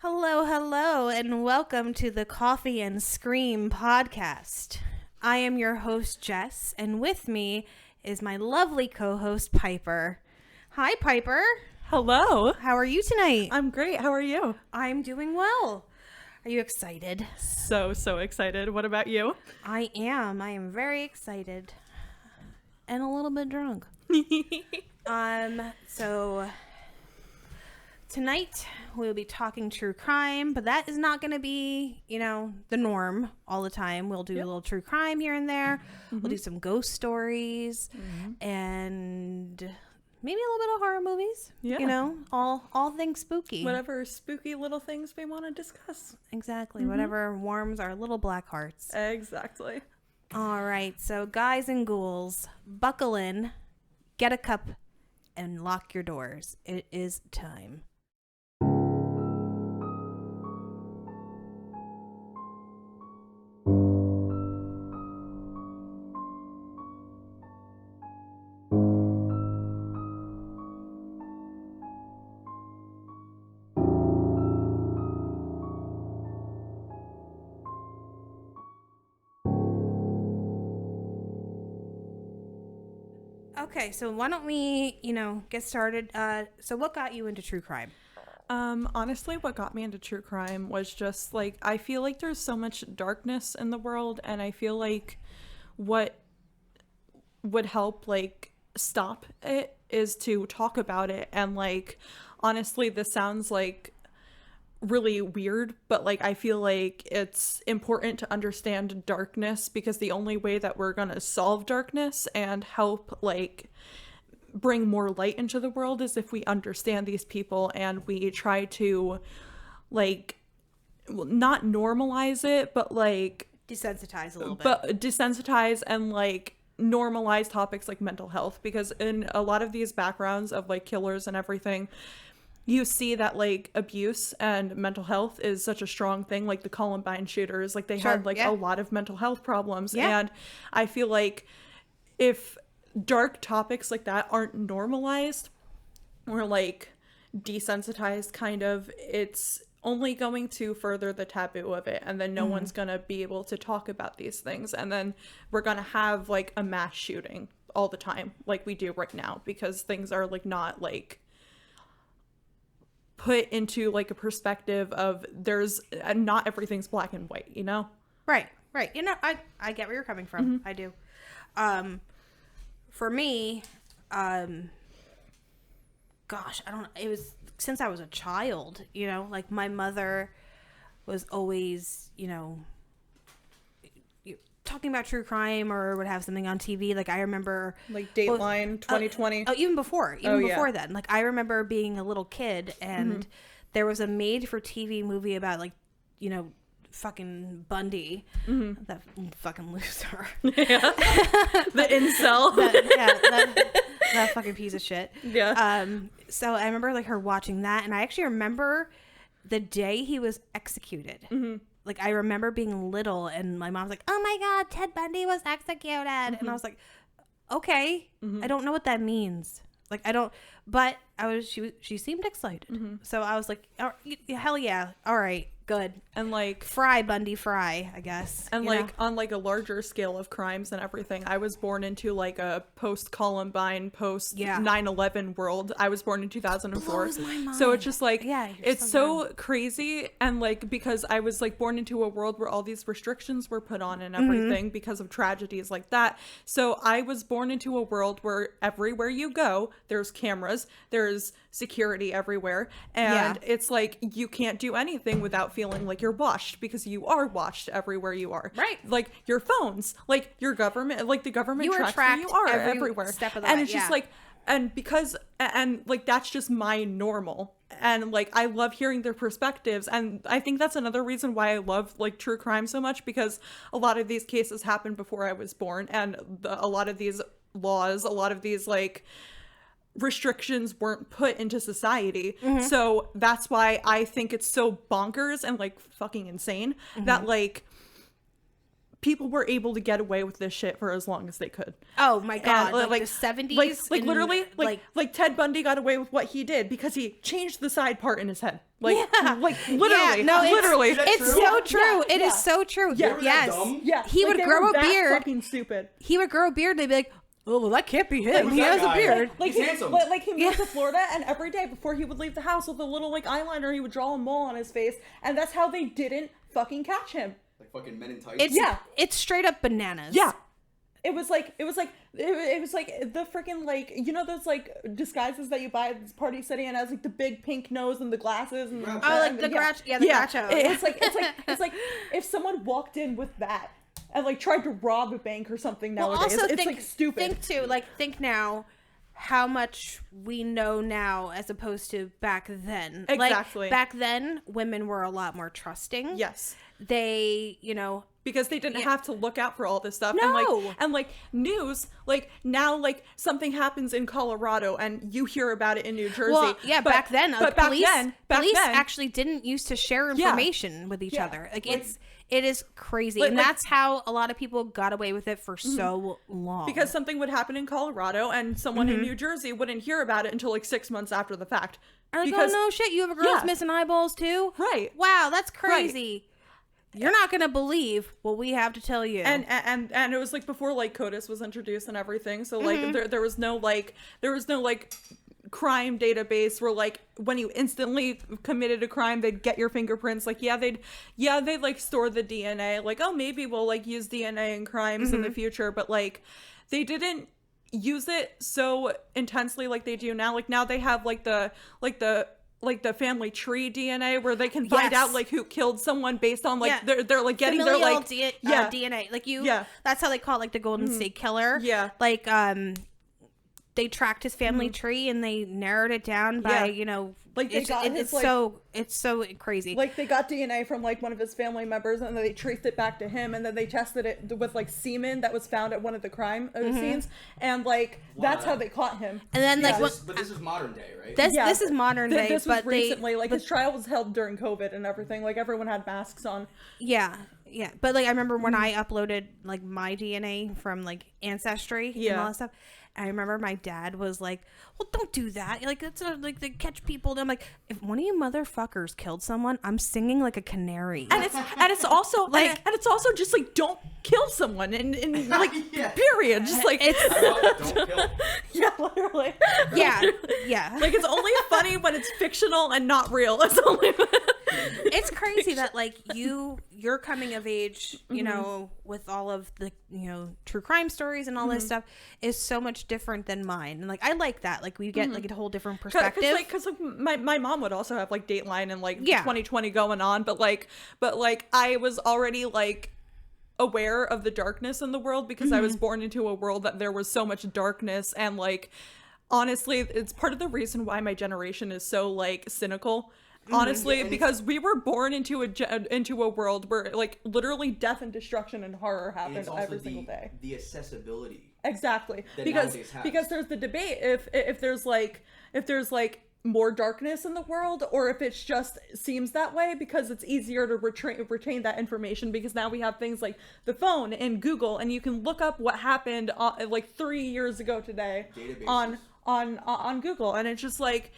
Hello, hello, and welcome to the Coffee and Scream podcast. I am your host, Jess, and with me is my lovely co-host, Piper. Hi, Piper. Hello. How are you tonight? I'm great. How are you? I'm doing well. Are you excited? So excited. What about you? I am. I am very excited and a little bit drunk. So tonight we'll be talking true crime, but that is not going to be, the norm all the time. We'll do a little true crime here and there. Mm-hmm. We'll do some ghost stories and maybe a little bit of horror movies. Yeah. All things spooky. Whatever spooky little things we want to discuss. Exactly. Whatever warms our little black hearts. Exactly. All right. So guys and ghouls, buckle in, get a cup, and lock your doors. It is time. Okay, so why don't we, get started? So what got you into true crime? Honestly, what got me into true crime was just like, I feel like there's so much darkness in the world, and I feel like what would help stop it is to talk about it. And honestly, this sounds really weird, but I feel like it's important to understand darkness, because the only way that we're gonna solve darkness and help bring more light into the world is if we understand these people and we try to not normalize it, but desensitize a little bit. But desensitize and normalize topics like mental health, because in a lot of these backgrounds of killers and everything, you see that abuse and mental health is such a strong thing. The Columbine shooters, they had a lot of mental health problems. Yeah. And I feel like if dark topics like that aren't normalized or desensitized, kind of, it's only going to further the taboo of it, and then no one's gonna be able to talk about these things, and then we're gonna have a mass shooting all the time like we do right now, because things are not put into a perspective of not everything's black and white, Right. I get where you're coming from. I do. For me, it was since I was a child, my mother was always, talking about true crime, or would have something on TV. I remember Dateline 2020. Even before then. I remember being a little kid, and there was a made for TV movie about fucking Bundy, that fucking loser. Yeah. The incel. That fucking piece of shit. Yeah. So I remember her watching that, and I actually remember the day he was executed. I remember being little, and my mom's like, "Oh my God, Ted Bundy was executed," and I was like, "Okay, I don't know what that means." I don't, but she seemed excited, so I was like, oh, "Hell yeah, all right, good." And fry Bundy fry, I guess. And on a larger scale of crimes and everything, I was born into a post Columbine, post 9/11 world. I was born in 2004. Blows my mind. So it's just it's so young. crazy, and because I was born into a world where all these restrictions were put on and everything because of tragedies like that. So I was born into a world where everywhere you go, there's cameras, there's security everywhere, and it's you can't do anything without feeling you're watched, because you are watched everywhere you are. Right. Your phones, your government, the government you tracks where you are everywhere. Step of the and way. It's just and because, and that's just my normal. And I love hearing their perspectives. And I think that's another reason why I love true crime so much, because a lot of these cases happened before I was born, and a lot of these laws, a lot of these restrictions weren't put into society. So that's why I think it's so bonkers and fucking insane that people were able to get away with this shit for as long as they could. Oh my God. And, like the 70s. Literally, like Ted Bundy got away with what he did because he changed the side part in his head. Like, like literally, Yeah, no, literally. It's so true. It is so true. Yeah. Yes. Yeah. He would they grow were a that beard. Fucking stupid. He would grow a beard. They'd be like, oh, well, that can't be him. Who's He that has a guy? beard. He's handsome. Like he moved to Florida, and every day before he would leave the house with a little like eyeliner, he would draw a mole on his face, and that's how they didn't fucking catch him. Like fucking Men in Tights. It's straight up bananas. Yeah. It was like the freaking like, you know those like disguises that you buy at this Party City and has like the big pink nose and the glasses and Oh, like the Groucho. It's like if someone walked in with that and like tried to rob a bank or something nowadays, also it's like stupid. Think now how much we know now as opposed to back then. Exactly. Like, back then, women were a lot more trusting. Yes. They, you know, because they didn't have to look out for all this stuff. No. And like news, like now, like something happens in Colorado and you hear about it in New Jersey. Well, yeah, back then, police then, actually didn't used to share information with each other. Like it is crazy. And that's how a lot of people got away with it for so long. Because something would happen in Colorado and someone in New Jersey wouldn't hear about it until like 6 months after the fact. Like, oh no shit, you have a girl who's missing eyeballs too? Right. Wow, that's crazy. Right. You're not gonna believe what we have to tell you. And it was like before like CODIS was introduced and everything. So like there was no crime database where like when you instantly committed a crime they'd get your fingerprints. Like they'd like store the DNA, like, oh, maybe we'll like use DNA in crimes in the future, but like they didn't use it so intensely like they do now. Like now they have like the family tree DNA where they can find out like who killed someone based on like they're like getting their like DNA. Like that's how they call it, like the Golden State Killer. Yeah. Like they tracked his family tree and they narrowed it down by like it's so crazy. Like they got DNA from like one of his family members and then they traced it back to him and then they tested it with like semen that was found at one of the crime scenes and like that's how they caught him. And then but this is modern day, right? This is modern day. This was recently. Like his trial was held during COVID and everything. Like everyone had masks on. Yeah. But like I remember when I uploaded like my DNA from like Ancestry and all that stuff. I remember my dad was like, well, don't do that. Like, that's like they catch people. And I'm like, if one of you motherfuckers killed someone, I'm singing like a canary. And it's also like, and it's also just like, don't kill someone and like, period. Just like, don't kill. Yeah, literally. Yeah. Like, it's only funny when it's fictional and not real. It's only. It's crazy that like your coming of age, you know, with all of the, true crime stories and all this stuff is so much different than mine. And like, I like that. Like we get like a whole different perspective. Cause my mom would also have like Dateline and like 2020 going on. But like I was already like aware of the darkness in the world because I was born into a world that there was so much darkness. And like, honestly, it's part of the reason why my generation is so like cynical. Honestly, because we were born into a world where like literally death and destruction and horror happened every single day. The accessibility. Exactly. Because there's the debate if there's like more darkness in the world or if it's just seems that way because it's easier to retain that information because now we have things like the phone and Google and you can look up what happened like 3 years ago today on Google and it's just like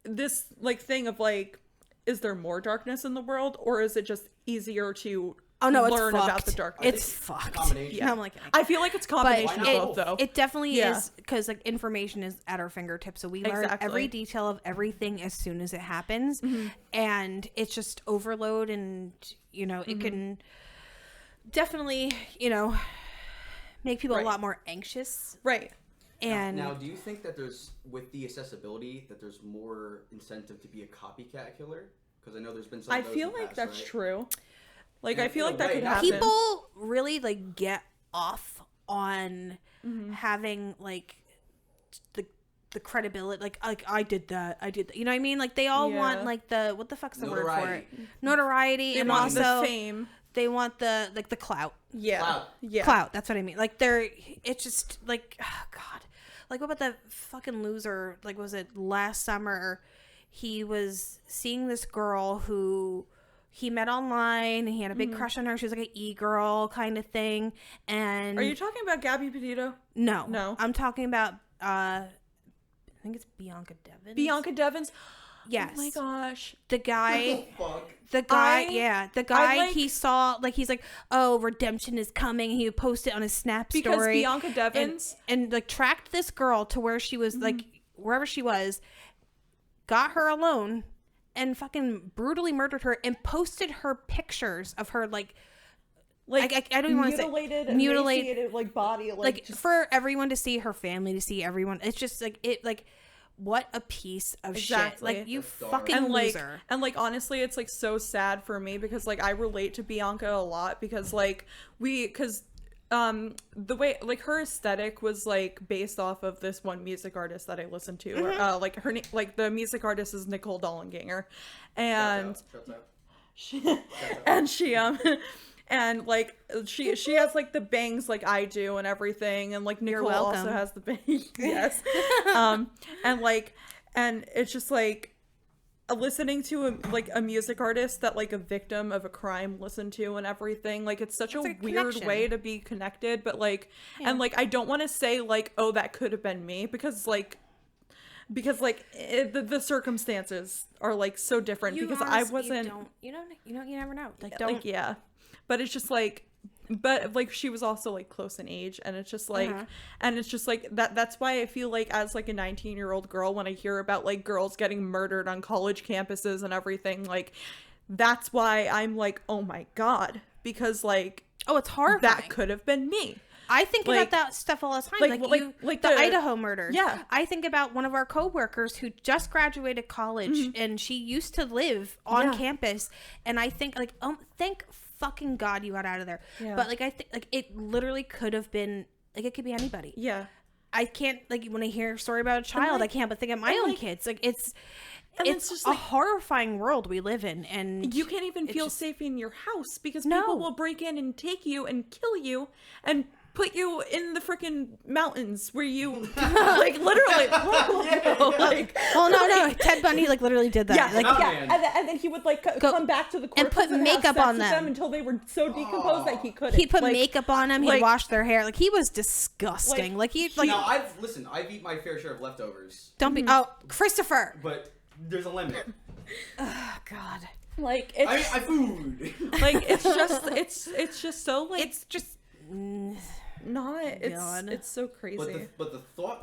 this like thing of like, is there more darkness in the world or is it just easier to learn about the darkness? It's fucked. Combination. I'm like, I feel like it's combination of both though. It definitely is because like information is at our fingertips, so we learn every detail of everything as soon as it happens, and it's just overload, and it can definitely make people a lot more anxious, right? And now, do you think that there's, with the accessibility, that there's more incentive to be a copycat killer? Because I know there's been some. I feel like that's true. Like I feel like that could happen. happen. People really like get off on having like the credibility. Like I did that. You know what I mean? Like they all want like the what the fuck's the word for it? Notoriety, they and want also the fame. They want the clout. Clout. That's what I mean. Like it's just like, oh God. Like what about the fucking loser? Like was it last summer? He was seeing this girl who he met online and he had a big crush on her. She was like an e-girl kind of thing. And Are you talking about Gabby Petito? No. I'm talking about I think it's Bianca Devins. Bianca Devins? Yes. Oh my gosh. The guy Oh, fuck. The guy, like, he saw, like, he's like, oh, redemption is coming. And he would post it on his Snap story. Because Bianca Devins. And like, tracked this girl to where she was, like, wherever she was, got her alone, and fucking brutally murdered her, and posted her pictures of her, like I don't even want to say mutilated, like, body. Like, just... for everyone to see, her family to see, everyone. It's just, like, it, like... What a piece of shit. Like, you fucking loser. And, like, honestly, it's, like, so sad for me because, like, I relate to Bianca a lot because, like, the way, like, her aesthetic was, like, based off of this one music artist that I listened to. Like, her like, the music artist is Nicole Dollanganger. And... Shut up. And she, and, like, she has, like, the bangs like I do and everything. And, like, Nicole also has the bangs. Yes. And, like, and it's just, like, listening to, a music artist that, like, a victim of a crime listened to and everything. Like, it's such a weird way to be connected. But, like, and, like, I don't want to say, like, oh, that could have been me. Because the circumstances are, like, so different. Because I wasn't... You never know. Like, don't... Like, yeah. But it's just like, but like she was also like close in age, and it's just like, and it's just like that's why I feel like as like a 19-year-old girl, when I hear about like girls getting murdered on college campuses and everything, like that's why I'm like, oh my God, because like, oh, it's horrifying. That could have been me. I think about that stuff all the time. Like the Idaho murders. Yeah. I think about one of our coworkers who just graduated college and she used to live on campus. And I think like, thank fucking God you got out of there. Yeah. But like, I think like it literally could have been, like it could be anybody. Yeah. I can't, like when I hear a story about a child, I can't but think of my own kids. Like it's just a horrifying world we live in, and you can't even feel safe in your house because people will break in and take you and kill you and put you in the freaking mountains where you like literally no Ted Bundy like literally did that and then he would like come back to the corpses and put makeup on them until they were so decomposed that he couldn't. He'd put makeup on them, he'd wash their hair, like he was disgusting. Now I've eaten my fair share of leftovers. Don't be Christopher, but there's a limit. Oh God, like it's I food like it's just so like it's just not it's so crazy. But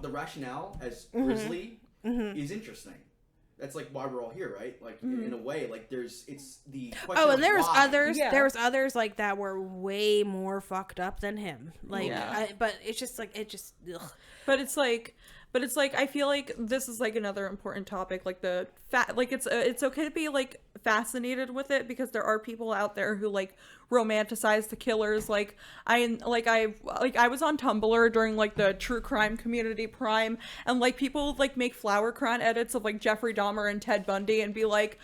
the rationale as Grizzly is interesting. That's like why we're all here, right? Like in a way, like it's the question. And there's why. others. Yeah. There was others like that were way more fucked up than him. Like, but it's just like ugh. But it's like I feel like this is like another important topic, like it's okay to be like fascinated with it because there are people out there who like romanticize the killers. Like I was on Tumblr during like the true crime community prime, and like people like make flower crown edits of like Jeffrey Dahmer and Ted Bundy and be like,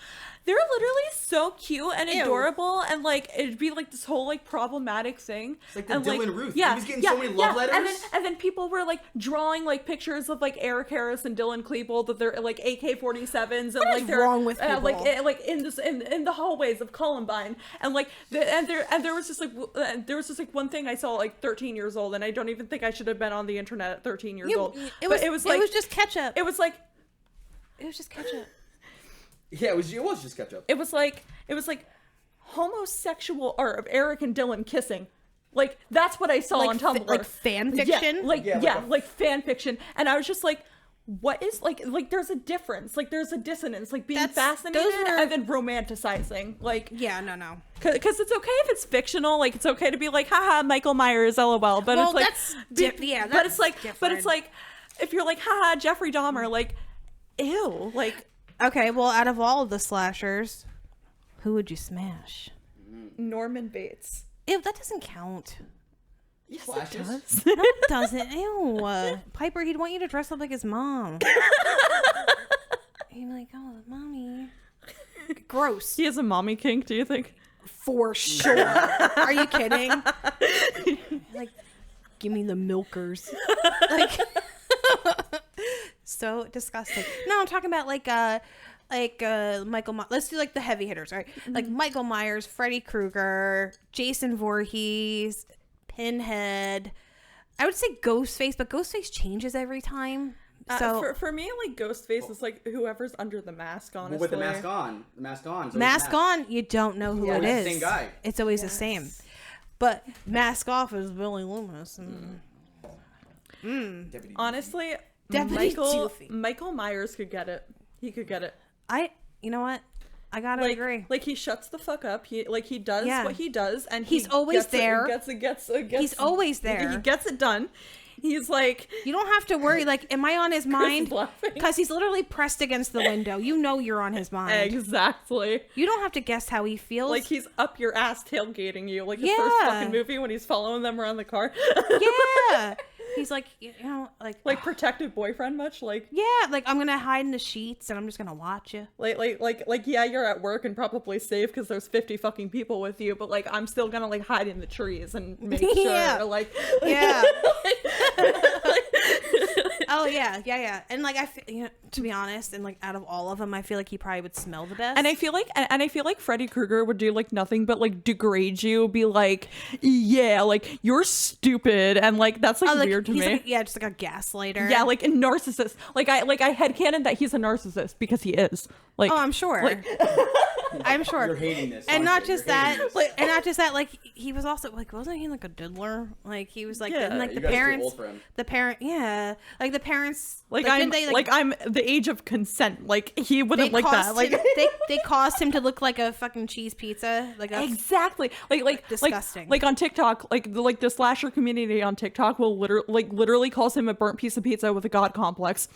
they're literally so cute and adorable, and like it'd be like this whole like problematic thing. It's like the and, Dylan Ruth. He was getting so many love letters. And then people were like drawing like pictures of like Eric Harris and Dylan Klebold that they're like AK-47s and like they're wrong with people? like in the hallways of Columbine, and like there was just like one thing I saw at like 13 years old, and I don't even think I should have been on the internet at 13 years old. It was just ketchup. It was just ketchup. Yeah, it was just ketchup. It was like homosexual art of Eric and Dylan kissing. Like that's what I saw on Tumblr. Like fan fiction? Like fan fiction. And I was just like, what is like there's a difference. Like there's a dissonance. Like being fascinated and then romanticizing. Like no. Because it's okay if it's fictional. Like it's okay to be like, haha, Michael Myers, LOL. But it's like but it's like different. But it's like if you're like, haha, Jeffrey Dahmer, like ew. Like okay, well, out of all of the slashers, who would you smash? Norman Bates. Ew, that doesn't count. Yes, it does. No, it doesn't. Ew. Piper, he'd want you to dress up like his mom. He'd be like, oh, mommy. Gross. He has a mommy kink, do you think? For sure. Are you kidding? Like, give me the milkers. Like... So disgusting. No, I'm talking about like like let's do like the heavy hitters, right? Like Michael Myers, Freddy Krueger, Jason Voorhees, Pinhead. I would say Ghostface, but Ghostface changes every time. So for me, like Ghostface is like whoever's under the mask. Honestly, Well, with the mask on, mask on, you don't know who it it's is. the same guy. It's always the same. But mask off is Billy Loomis. Deputy honestly, Deputy Doofy. Michael Myers could get it. He could get it. You know what? I gotta agree. Like he shuts the fuck up. He does what he does, and he's always there. He's always there. He gets it done. He's like, you don't have to worry. Like, am I on his mind? laughing. Because he's literally pressed against the window. You know you're on his mind. Exactly. You don't have to guess how he feels. Like he's up your ass tailgating you, like the first fucking movie when he's following them around the car. Yeah. He's like, like protective boyfriend much, like like I'm gonna hide in the sheets and I'm just gonna watch you. Like yeah, you're at work and probably safe because there's 50 fucking people with you, but like I'm still gonna like hide in the trees and make sure like Oh yeah, and like to be honest, and like out of all of them, I feel like he probably would smell the best. And I feel like Freddy Krueger would do like nothing but like degrade you, be like, yeah, like you're stupid, and like that's like weird to me. Like, just like a gaslighter. Yeah, like a narcissist. Like I headcanon that he's a narcissist because he is. Like, oh, I'm sure. Like, I'm sure. You're hating this. And not just that. And not just that. Like he was also like, wasn't he like a diddler? Like he was like, and, like you the guys are too parents. old for him. The parent, like the parents. Like I'm the age of consent. Like he wouldn't like that. Like they caused him to look like a fucking cheese pizza. Like exactly. Like disgusting. Like on TikTok, like the slasher community on TikTok will literally calls him a burnt piece of pizza with a god complex.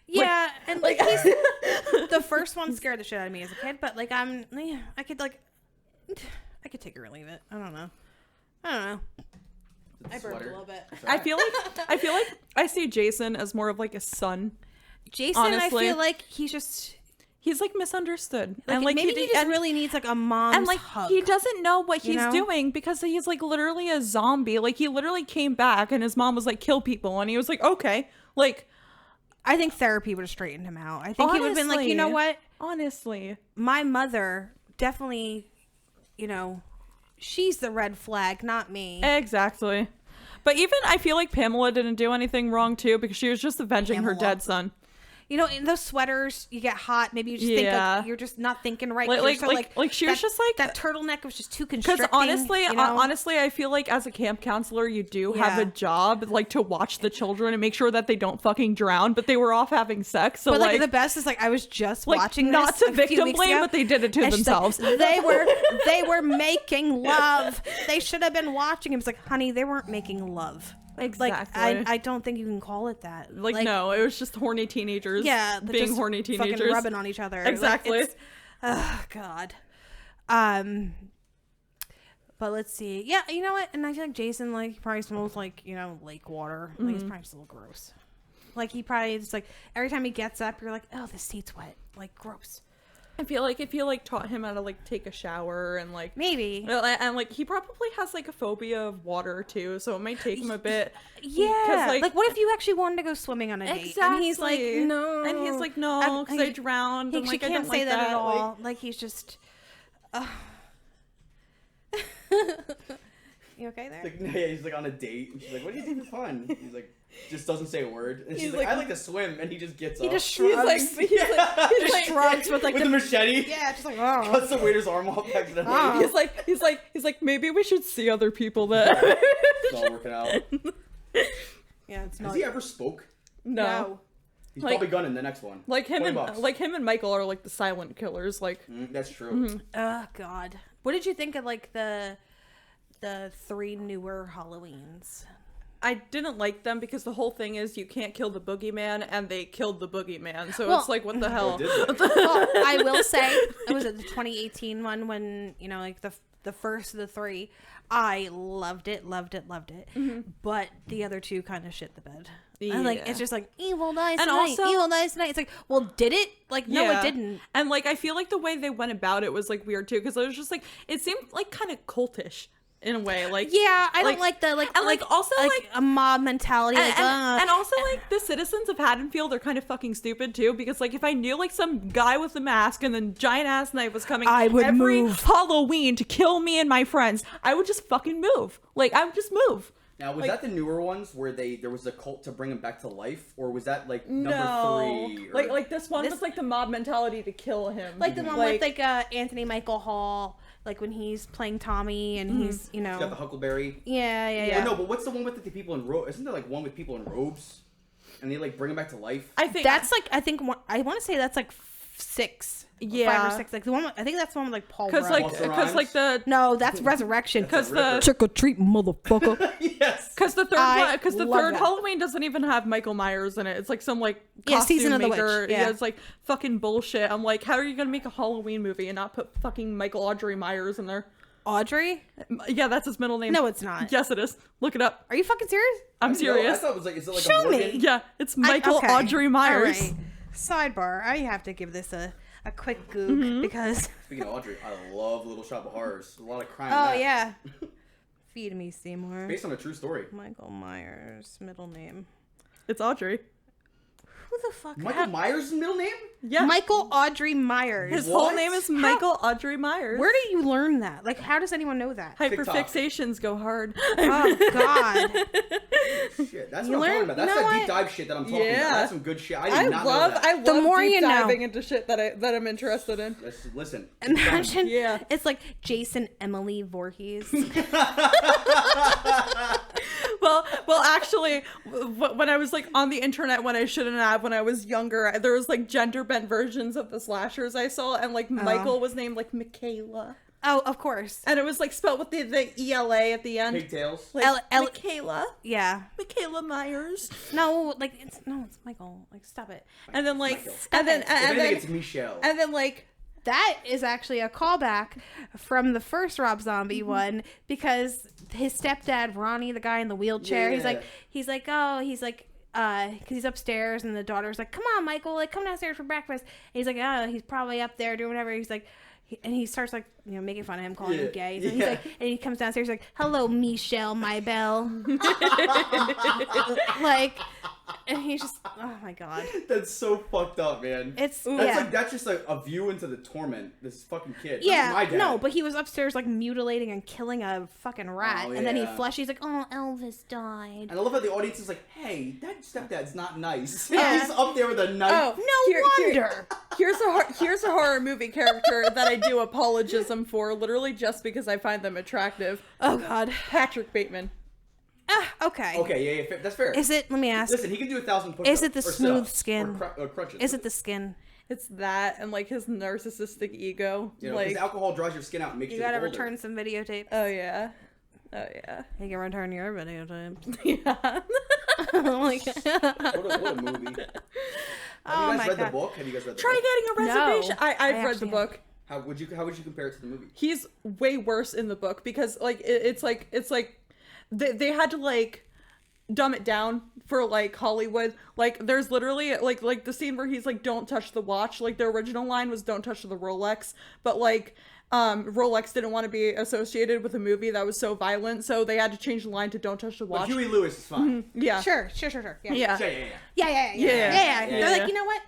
Yeah, and like he's the first one scared the shit out of me as a kid, but like I could take it or leave it. I don't know. I burped a little bit. I feel like I see Jason as more of like a son. Jason, honestly. I feel like he's like misunderstood, like, and like maybe he just really needs like a mom's and like hug. He doesn't know what he's doing because he's like literally a zombie. Like he literally came back and his mom was like, kill people, and he was like, okay. Like I think therapy would have straightened him out. I think he would have been like, you know what? Honestly, my mother definitely, she's the red flag, not me. Exactly. But even I feel like Pamela didn't do anything wrong too, because she was just avenging her dead son. In those sweaters, you get hot. Maybe you just think like you're just not thinking right. Like she was just like that turtleneck was just too constricting. Because honestly, I feel like as a camp counselor, you do have a job like to watch the children and make sure that they don't fucking drown. But they were off having sex. So but like the best is like I was just watching not this to victim blame, but they did it to themselves. Like, they were making love. They should have been watching him. It's like, honey, they weren't making love. Exactly. Like, I don't think you can call it that. Like no, it was just horny teenagers. Yeah, being horny teenagers, fucking rubbing on each other. Exactly. Oh God. But let's see. Yeah, you know what? And I feel like Jason, like, he probably smells like lake water. Like it's probably just a little gross. Like he probably just like every time he gets up, you're like, oh, this seat's wet. Like gross. I feel like if you like taught him how to like take a shower and like maybe and like he probably has like a phobia of water too, so it might take him a bit. Yeah, like what if you actually wanted to go swimming on a date? Exactly. And he's like, no, because I drowned. He can't don't say like that at all. Like he's just. You okay there? Like, yeah, he's like on a date. And she's like, "What do you do for fun?" He's like, just doesn't say a word. And she's like, "I like to swim," and he just gets up. He just shrugs. He just shrugs with like the machete. Yeah, just like cuts the waiter's arm off accidentally. He's like maybe we should see other people that. It's all working out. Yeah, it's not. Has he ever spoke? No. He's probably gonna in the next one. Like him and Michael are like the silent killers. Like that's true. Mm-hmm. Oh God, what did you think of like the 3 newer Halloweens? I didn't like them because the whole thing is you can't kill the boogeyman, and they killed the boogeyman. So it's like, what the hell? Well, I will say, it was the 2018 one when like the first of the 3. I loved it. Mm-hmm. But the other 2 kind of shit the bed. Yeah. Like it's just like evil dies tonight. Evil dies tonight. It's like, well, did it? Like no, it didn't. And like I feel like the way they went about it was like weird too, because it was just like it seemed like kind of cultish. in a way. Like, yeah, I don't like the like and like also like a mob mentality. and also like the citizens of Haddonfield are kind of fucking stupid too, because like if I knew like some guy with a mask and then giant ass knife was coming I would every move. Halloween to kill me and my friends, I would just fucking move. Like I would just move. Now, was that the newer ones where there was a cult to bring him back to life, or was that like No, number 3? Or... like this one was like the mob mentality to kill him, like the one with like Anthony Michael Hall, like when he's playing Tommy and he's He's got the Huckleberry. Yeah. Oh, no, but what's the one with the people in robes? Isn't there like one with people in robes, and they like bring him back to life? I think that's like I want to say that's like 6. Yeah, 5 or 6. Like the one. I think that's the one with like Paul. because like the no, that's Resurrection. Because the trick or treat, motherfucker. Yes. Because the third love that. Halloween doesn't even have Michael Myers in it. It's like some like costume Season of the maker. Witch. Yeah, it's like fucking bullshit. I'm like, how are you gonna make a Halloween movie and not put fucking Michael Audrey Myers in there? Audrey? Yeah, that's his middle name. No, it's not. Yes, it is. Look it up. Are you fucking serious? I'm I serious. thought it was like, is it like Show a me. Morgan? Yeah, it's Michael Okay. Audrey Myers. All right. Sidebar. I have to give this a quick goog because. Speaking of Audrey, I love Little Shop of Horrors. A lot of crime. Oh in that. yeah. Feed me, Seymour. Based on a true story. Michael Myers, middle name. It's Audrey. Who the fuck? Michael Myers' middle name? Yeah. Michael Audrey Myers. His What? whole name is Michael Audrey Myers. Where did you learn that? Like, how does anyone know that? Hyperfixations go hard. Oh God. Shit, that's You what I'm learn- talking about. That's you know that deep what? dive shit that I'm talking Yeah. about. That's some good shit. I did not know that. I love The more deep you know. diving into shit that I'm interested in. Listen. Imagine. Yeah. It's like Jason Emily Voorhees. Well, actually, when I was like on the internet when I shouldn't have, when I was younger, there was like gender bent versions of the slashers I saw, and like Michael was named like Michaela, Oh, of course. and it was like spelled with the ELA at the end. Pigtails. Like Michaela Yeah. Myers, No, like it's Michael. Like, stop it. and then like Michael. and then If and anything, then it's Michelle. and then like That is actually a callback from the first Rob Zombie one because his stepdad Ronnie, the guy in the wheelchair, Yeah. he's like, because he's upstairs and the daughter's like, come on, Michael, like come downstairs for breakfast. And he's like, oh, he's probably up there doing whatever. He's like, and he starts like, making fun of him, calling him gay. So he's like, and he comes downstairs like, hello, Michelle, my belle. Like, and he's just, oh my God. That's so fucked up, man. It's, That's just like a view into the torment. This fucking kid. Yeah, My dad. no, but he was upstairs like mutilating and killing a fucking rat, Oh, and then he yeah. flushed. He's like, "Oh, Elvis died." And I love how the audience is like, "Hey, that stepdad's not nice." Yeah. He's up there with a knife. No wonder. Here's a horror movie character that I do apologism for, literally just because I find them attractive. Oh God. Patrick Bateman. Okay. Okay, yeah, that's fair. Is it? Let me ask. Listen, he can do 1,000 push-ups. Is it the or smooth sit-ups, skin? or crunches. Is it the skin? It's that and like his narcissistic ego. You know, like, because alcohol dries your skin out and makes You you gotta older. return some videotapes. oh yeah. You can return your videotapes. Yeah. Like, What a movie. Oh Have you my guys read God. the book? Have you guys read the Try book? getting a reservation. No, I've I read the actually book. How would you compare it to the movie? He's way worse in the book because like it's like they had to like dumb it down for like Hollywood. Like there's literally like the scene where he's like, don't touch the watch. Like the original line was don't touch the Rolex, but like Rolex didn't want to be associated with a movie that was so violent, so they had to change the line to don't touch the But watch. Huey Lewis is fine. Yeah. Sure. Yeah. Yeah. Yeah. Yeah. They're Yeah. like, you know what?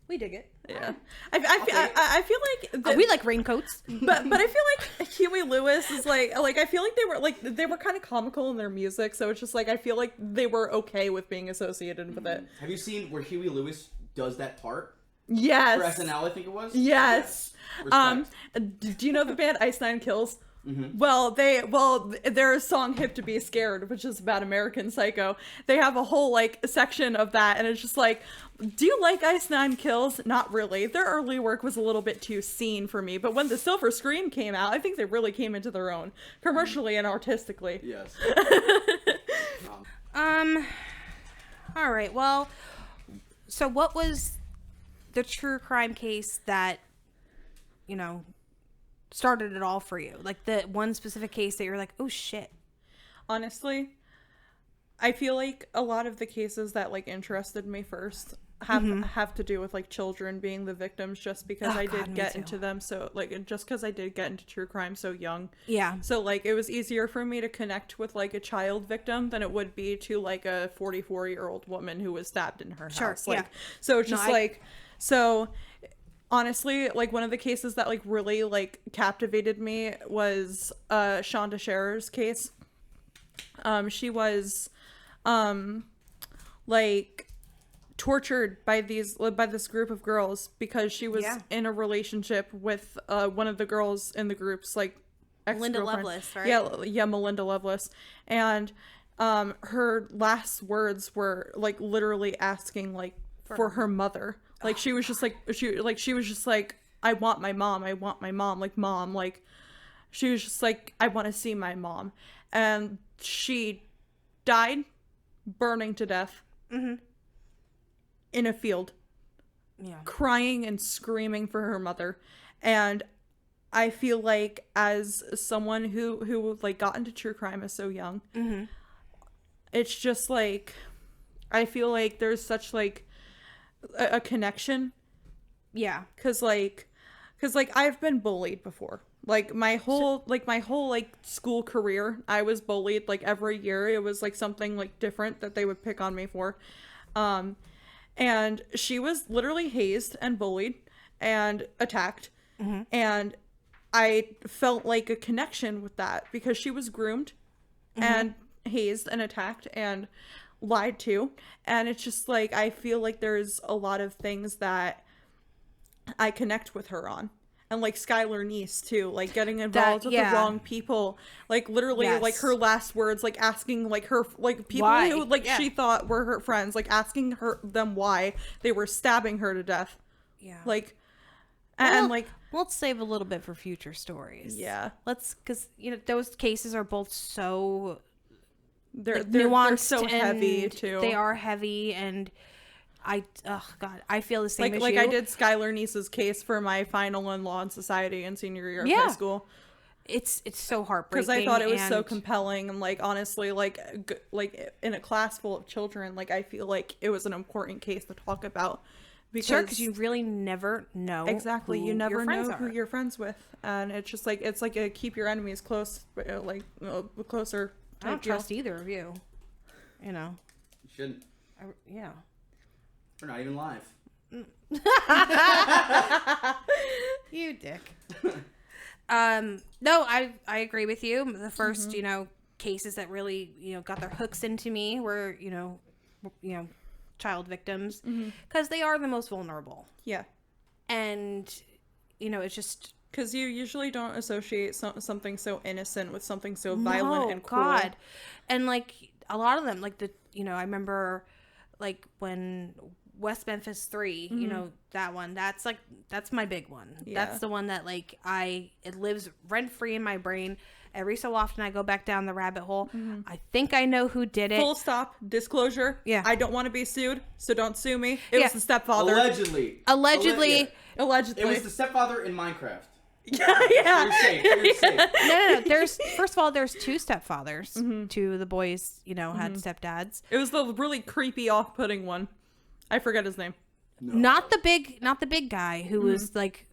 We dig it. Yeah. I feel like Oh, we like raincoats. but I feel like Huey Lewis is like I feel like they were kind of comical in their music, so it's just like I feel like they were okay with being associated with it. Have you seen where Huey Lewis does that part? Yes. For SNL, I think it was. Yes. Respect. Do you know the band Ice Nine Kills? Mm-hmm. Well, their song "Hip to Be Scared," which is about American Psycho. They have a whole like section of that, and it's just like, do you like Ice Nine Kills? Not really. Their early work was a little bit too scene for me, but when the Silver Scream came out, I think they really came into their own commercially and artistically. Yes. All right. Well, so what was the true crime case that, started it all for you? Like the one specific case that you're like, oh shit. Honestly, I feel like a lot of the cases that like interested me first have to do with like children being the victims, just because I did get into them so like just because I did get into true crime so young. Yeah. So like it was easier for me to connect with like a child victim than it would be to like a 44-year-old woman who was stabbed in her house. Like, so it's just so honestly, like one of the cases that like really like captivated me was Shonda Scherer's case. She was like tortured by this group of girls because she was in a relationship with one of the girls in the group's like Melinda Lovelace, right? Yeah, Melinda Lovelace. And her last words were like literally asking like for her mother. Like she was just like I want my mom, like mom, like she was just like I want to see my mom. And she died burning to death in a field, crying and screaming for her mother. And I feel like as someone who like got into true crime as so young, it's just like I feel like there's such like a connection. Yeah, because I've been bullied before. Like my whole school career, I was bullied like every year. It was like something like different that they would pick on me for. And she was literally hazed and bullied and attacked. And I felt like a connection with that because she was groomed and hazed and attacked and lied to. And it's just like, I feel like there's a lot of things that I connect with her on. And like Skylar Neese too, like getting involved with the wrong people, like literally like her last words, like asking like her, like people who like she thought were her friends, like asking them why they were stabbing her to death. Yeah. Like, and like, let's save a little bit for future stories. Yeah. Because you know, those cases are both so they're nuanced, they're so heavy too. They are heavy, and I feel the same as like you. I did Skylar Neese's case for my final in Law and Society in senior year of high school. It's so heartbreaking because I thought it was so compelling, and like honestly, like in a class full of children, like I feel like it was an important case to talk about. Because you really never know exactly. who You never your friends know are. who you're friends with, and it's just like a keep your enemies close, like closer. I don't trust either of you. You know. You shouldn't. Yeah. We're not even live. You dick. No, I agree with you. The first, you know, cases that really, you know, got their hooks into me were, you know, child victims, because they are the most vulnerable. Yeah. And, you know, it's just because you usually don't associate something so innocent with something so violent and cruel. God. And like a lot of them, like I remember like when West Memphis 3, you know, that one, that's my big one. Yeah. That's the one that like it lives rent free in my brain. Every so often I go back down the rabbit hole. I think I know who did it. Full stop. Disclosure. Yeah. I don't want to be sued, so don't sue me. It was the stepfather. Allegedly. Allegedly. It was the stepfather in Minecraft. Yeah. You're safe. No. There's first of all, there's two stepfathers. Two of the boys, you know, had stepdads. It was the really creepy, off-putting one. I forget his name. No. Not the big guy who was like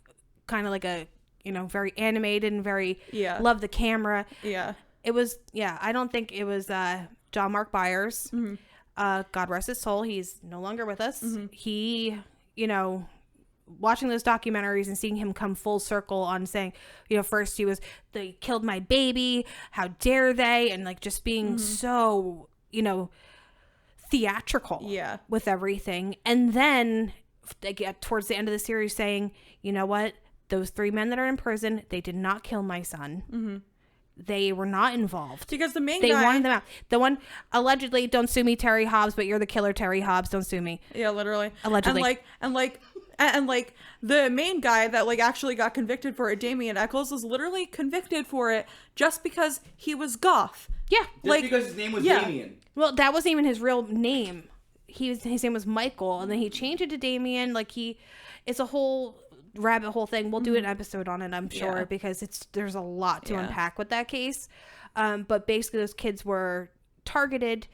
kind of like a, you know, very animated and very love the camera. Yeah. It was I don't think it was John Mark Byers. God rest his soul. He's no longer with us. He, you know, watching those documentaries and seeing him come full circle on saying, you know, first they killed my baby, how dare they, and like just being so, you know, theatrical with everything. And then they get towards the end of the series saying, you know what, those 3 men that are in prison, they did not kill my son. They were not involved because the main guy, they wanted them out. The one allegedly, don't sue me, Terry Hobbs, but you're the killer, Terry Hobbs, don't sue me. Yeah, literally. Allegedly. And like the main guy that like actually got convicted for it, Damien Eccles, was literally convicted for it just because he was goth. Yeah. Just because his name was Damien. Well, that wasn't even his real name. His name was Michael, and then he changed it to Damien. Like it's a whole rabbit hole thing. We'll do an episode on it, I'm sure, because there's a lot to unpack with that case. But basically, those kids were targeted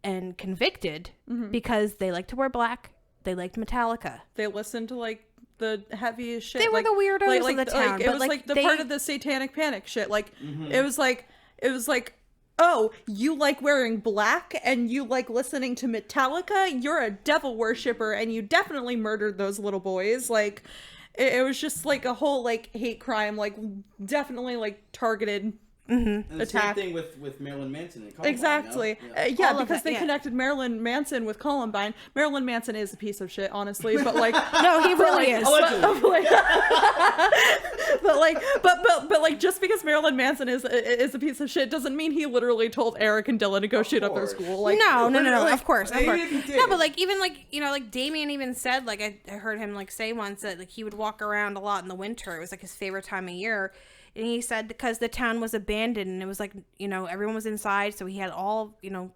and convicted because they like to wear black. They liked Metallica. They listened to like the heaviest shit. They were the weirdos of the town. It but was like like the part of the satanic panic shit. Like it was like oh, you like wearing black and you like listening to Metallica? You're a devil worshiper and you definitely murdered those little boys. Like it was just like a whole like hate crime, like definitely like targeted And the attack. same thing with Marilyn Manson and Columbine. Exactly. Yeah. Because they connected Marilyn Manson with Columbine. Marilyn Manson is a piece of shit, honestly, but like no, he really is. But like just because Marilyn Manson is a piece of shit doesn't mean he literally told Eric and Dylan to go shoot up their school. Like no, like, of course. Maybe if he did. No, but like even like like Damien even said, like I heard him like say once that like he would walk around a lot in the winter. It was like his favorite time of year. And he said because the town was abandoned and it was like, everyone was inside. So he had all, the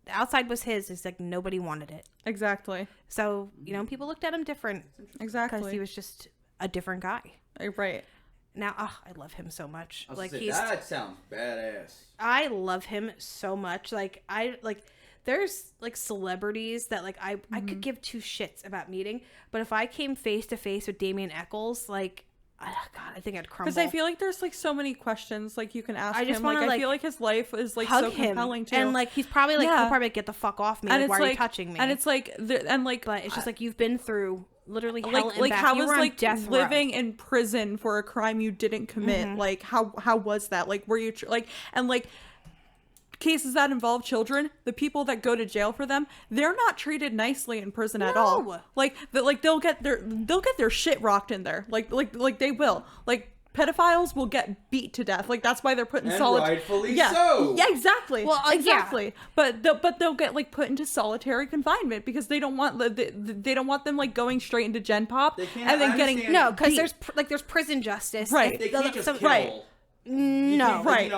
outside was his. It's like nobody wanted it. Exactly. So, people looked at him different. Exactly. Because he was just a different guy. Right. Now, I love him so much. Like that sounds badass. I love him so much. There's like celebrities that like I could give two shits about meeting. But if I came face to face with Damien Eccles, like, oh God, I think I'd crumble. Because I feel like there's like so many questions like you can ask I just him. wanna, I feel like his life is like so compelling too. And like he's probably like he'll probably get the fuck off me. And Like, why like, are you touching me? And it's like but it's just like you've been through literally hell and like back. how You was were on like death row. living in prison for a crime you didn't commit? Like how was that? Like were you cases that involve children, the people that go to jail for them, they're not treated nicely in prison at all. Like they'll get their shit rocked in there. Like they will. Like pedophiles will get beat to death. Like that's why they're put in solitary. Rightfully so. Yeah, exactly. Well, exactly. But they'll get like put into solitary confinement because they don't want they don't want them like going straight into Gen Pop and then getting because there's prison justice. Right. They can't just kill. Right. No. Right.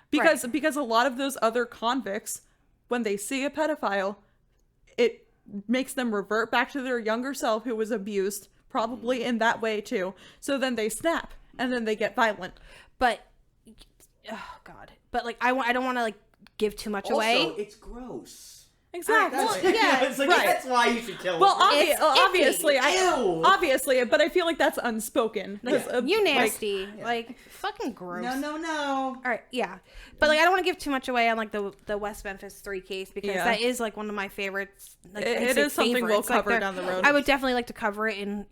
Because a lot of those other convicts, when they see a pedophile, it makes them revert back to their younger self who was abused, probably in that way too. So then they snap and then they get violent. But oh God. But like I don't want to like give too much away. Also, it's gross. Exactly. It's like, that's why you should kill. Well, Ew. obviously, but I feel like that's unspoken. You nasty, like fucking gross. No. All right, yeah, but like I don't want to give too much away on like the West Memphis 3 case because that is like one of my favorites. Like, it is something we'll cover down the road. I would definitely like to cover it in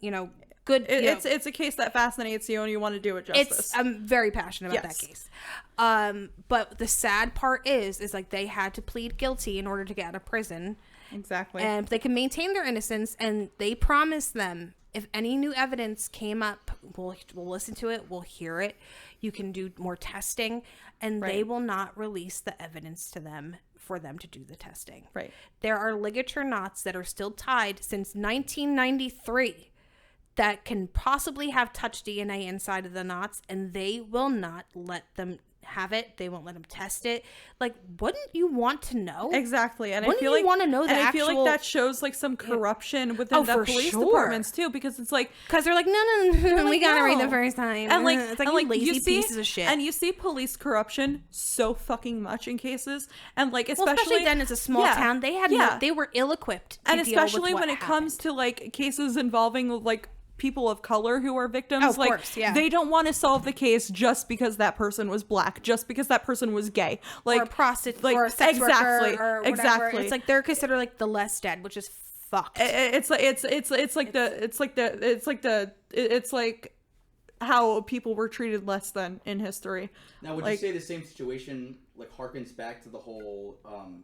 good. It's a case that fascinates you and you want to do it justice. I'm very passionate about that case. But the sad part is like they had to plead guilty in order to get out of prison. Exactly. And they can maintain their innocence, and they promised them if any new evidence came up, we'll listen to it, we'll hear it. You can do more testing, and they will not release the evidence to them for them to do the testing. Right. There are ligature knots that are still tied since 1993 that can possibly have touch DNA inside of the knots, and they will not let them have it. They won't let them test it. Like, wouldn't you want to know? Exactly. And wouldn't I feel like want to know I feel like that shows like some corruption within the police departments too, because it's like because they're like no, we gotta read the first time, and like it's like and, you lazy pieces of shit. And you see police corruption so fucking much in cases, and like especially then it's a small town. They had they were ill equipped, and especially when it comes to like cases involving like people of color who are victims, they don't want to solve the case just because that person was black, just because that person was gay, like or a prostitute, like, or a sex worker, or whatever. Exactly. It's like they're considered like the less dead, which is fucked. It's like how people were treated less than in history. Now, would you say the same situation like harkens back to the whole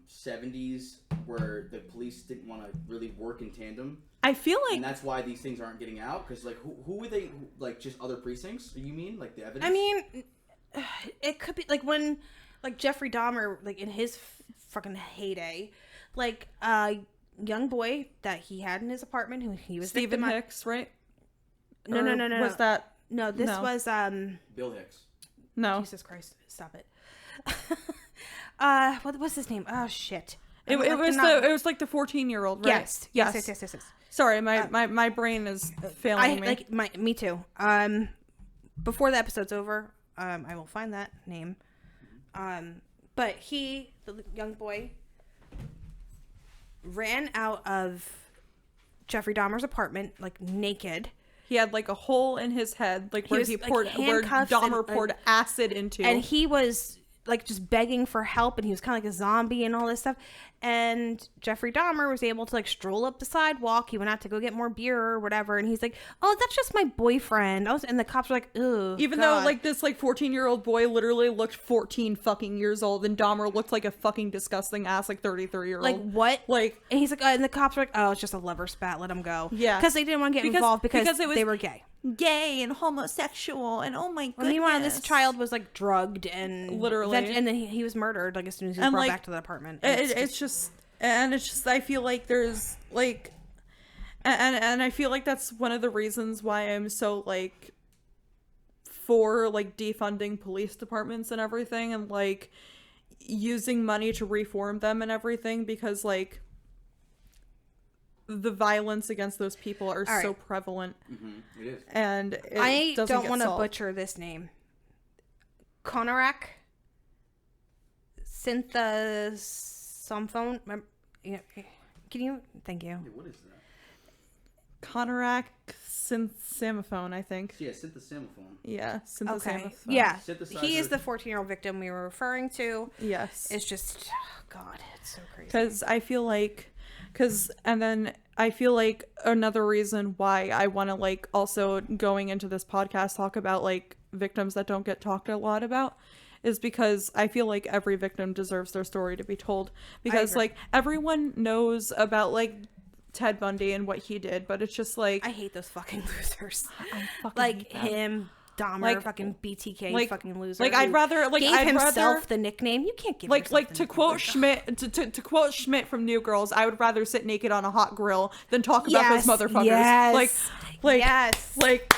70s where the police didn't want to really work in tandem? I feel like, and that's why these things aren't getting out, because like who were they, like just other precincts? You mean like the evidence? I mean, it could be like when like Jeffrey Dahmer, like in his fucking heyday, like young boy that he had in his apartment who he was Stephen Hicks, right? No. Was that? No, this was Bill Hicks. No. Jesus Christ, stop it. What's his name? Oh shit. It was like the 14-year-old, right? Yes. Sorry, my brain is failing me. Me too. Before the episode's over, I will find that name. But the young boy, ran out of Jeffrey Dahmer's apartment, like naked. He had like a hole in his head, like where where Dahmer poured acid into. And he was like just begging for help, and he was kind of like a zombie and all this stuff. And Jeffrey Dahmer was able to like stroll up the sidewalk. He went out to go get more beer or whatever, and he's like, "Oh, that's just my boyfriend." And the cops were like, "Ugh." Even though like this like 14-year-old boy literally looked 14 fucking years old, and Dahmer looked like a fucking disgusting ass like 33-year-old. Like what? Like, and he's like, and the cops were like, "Oh, it's just a lover spat. Let him go." Yeah, because they didn't want to get involved because they were gay. Gay and homosexual, and oh my goodness. Meanwhile, this child was like drugged and literally, and then he was murdered like as soon as he was brought back to the apartment. It's just I feel like there's like, and I feel like that's one of the reasons why I'm so like for like defunding police departments and everything, and like using money to reform them and everything, because like the violence against those people are so prevalent. Mm-hmm. It is. And I don't want to butcher this name. Konarak Syntha-somphone. Can you? Thank you. Yeah, what is that? Konarak Synth-samophone, I think. Yeah, Syntha-samophone. Yeah, Syntha-samophone. Okay. Yeah. Synthesizer. He is the 14-year-old victim we were referring to. Yes. It's just, oh God, it's so crazy. Because I feel like, another reason why I want to like also going into this podcast talk about like victims that don't get talked a lot about is because I feel like every victim deserves their story to be told, because like everyone knows about like Ted Bundy and what he did, but it's just like I hate those fucking losers. I fucking like hate them. him, Dahmer, Like, fucking BTK, like, fucking loser. like I'd rather like gave I'd himself rather the nickname. You can't give like yourself the to nickname. quote Schmidt to quote Schmidt from New Girls, I would rather sit naked on a hot grill than talk about those motherfuckers. Yes, like yes, like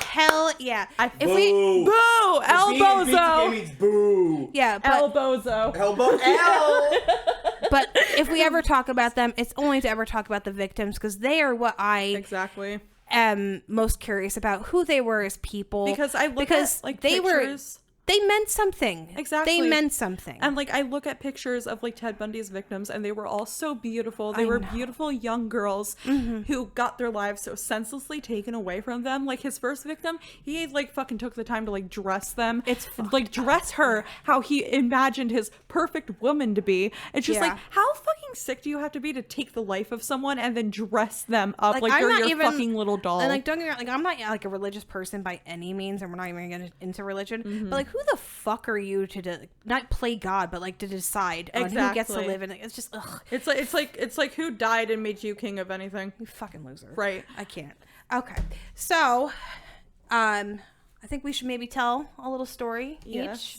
hell yeah. Boo. Boo, El Bozo. means boo. Yeah, but, El Bozo. Elbow. L. but if we ever talk about them, it's only to ever talk about the victims, because they are what I Exactly. am most curious about, who they were as people. Because I look at like they pictures. they meant something. Exactly. They meant something. And like I look at pictures of like Ted Bundy's victims, and they were all so beautiful. They were beautiful young girls who got their lives so senselessly taken away from them. Like his first victim, he like fucking took the time to like dress them. It's like dress her how he imagined his perfect woman to be. It's just like, how fucking sick do you have to be to take the life of someone and then dress them up like they're your fucking little doll? And like, don't get me wrong, like I'm not like a religious person by any means, and we're not even getting into religion. But like, who the fuck are you to not play God, but like to decide on who gets to live? And it's just ugh. It's like who died and made you king of anything? You fucking loser. Right. I can't. Okay. So, I think we should maybe tell a little story each.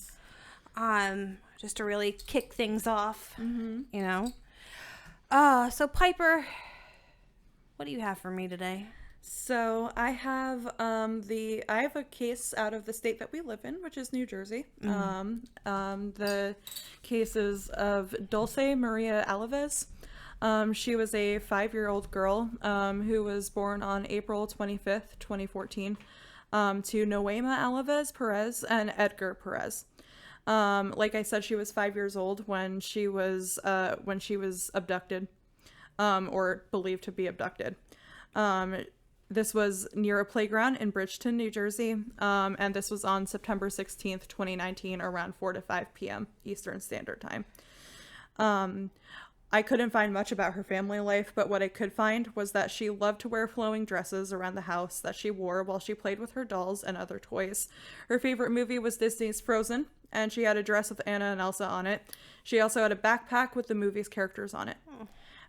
Just to really kick things off. You know. So Piper, what do you have for me today? So I have a case out of the state that we live in, which is New Jersey. The case is of Dulce Maria Alves. She was a 5-year-old girl who was born on April 25th, 2014, to Noema Alves Perez and Edgar Perez. Like I said, she was 5 years old when she was abducted, or believed to be abducted. This was near a playground in Bridgeton, New Jersey, and this was on September 16th, 2019, around 4 to 5 p.m. Eastern Standard Time. I couldn't find much about her family life, but what I could find was that she loved to wear flowing dresses around the house that she wore while she played with her dolls and other toys. Her favorite movie was Disney's Frozen, and she had a dress with Anna and Elsa on it. She also had a backpack with the movie's characters on it.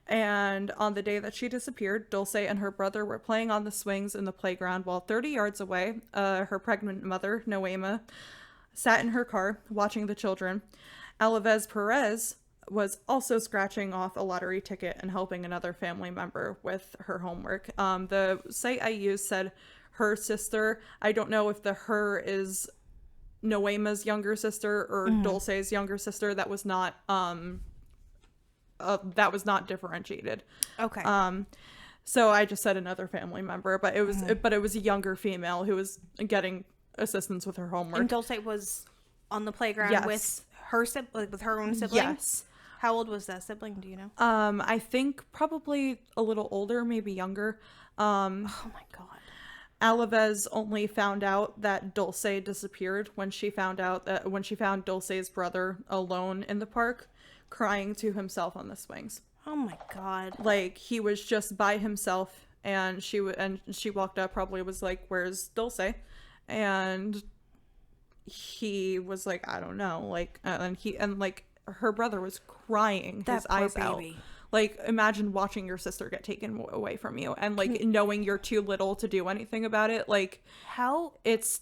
And on the day that she disappeared, Dulce and her brother were playing on the swings in the playground, while 30 yards away, her pregnant mother, Noema, sat in her car watching the children. Alves Perez was also scratching off a lottery ticket and helping another family member with her homework. The site I used said her sister. I don't know if the her is Noema's younger sister or Dulce's younger sister. That was not differentiated. Okay. So I just said another family member, but it was a younger female who was getting assistance with her homework. And Dulce was on the playground with her own sibling. Yes. How old was that sibling? Do you know? I think probably a little older, maybe younger. Oh my god. Alavez only found out that Dulce disappeared when she found Dulce's brother alone in the park, crying to himself on the swings. Oh my god. Like, he was just by himself, and she walked up, probably was like, "Where's Dulce?" And he was like, "I don't know." Like, and like her brother was crying his eyes out. Like, imagine watching your sister get taken away from you, and like knowing you're too little to do anything about it. Like, how it's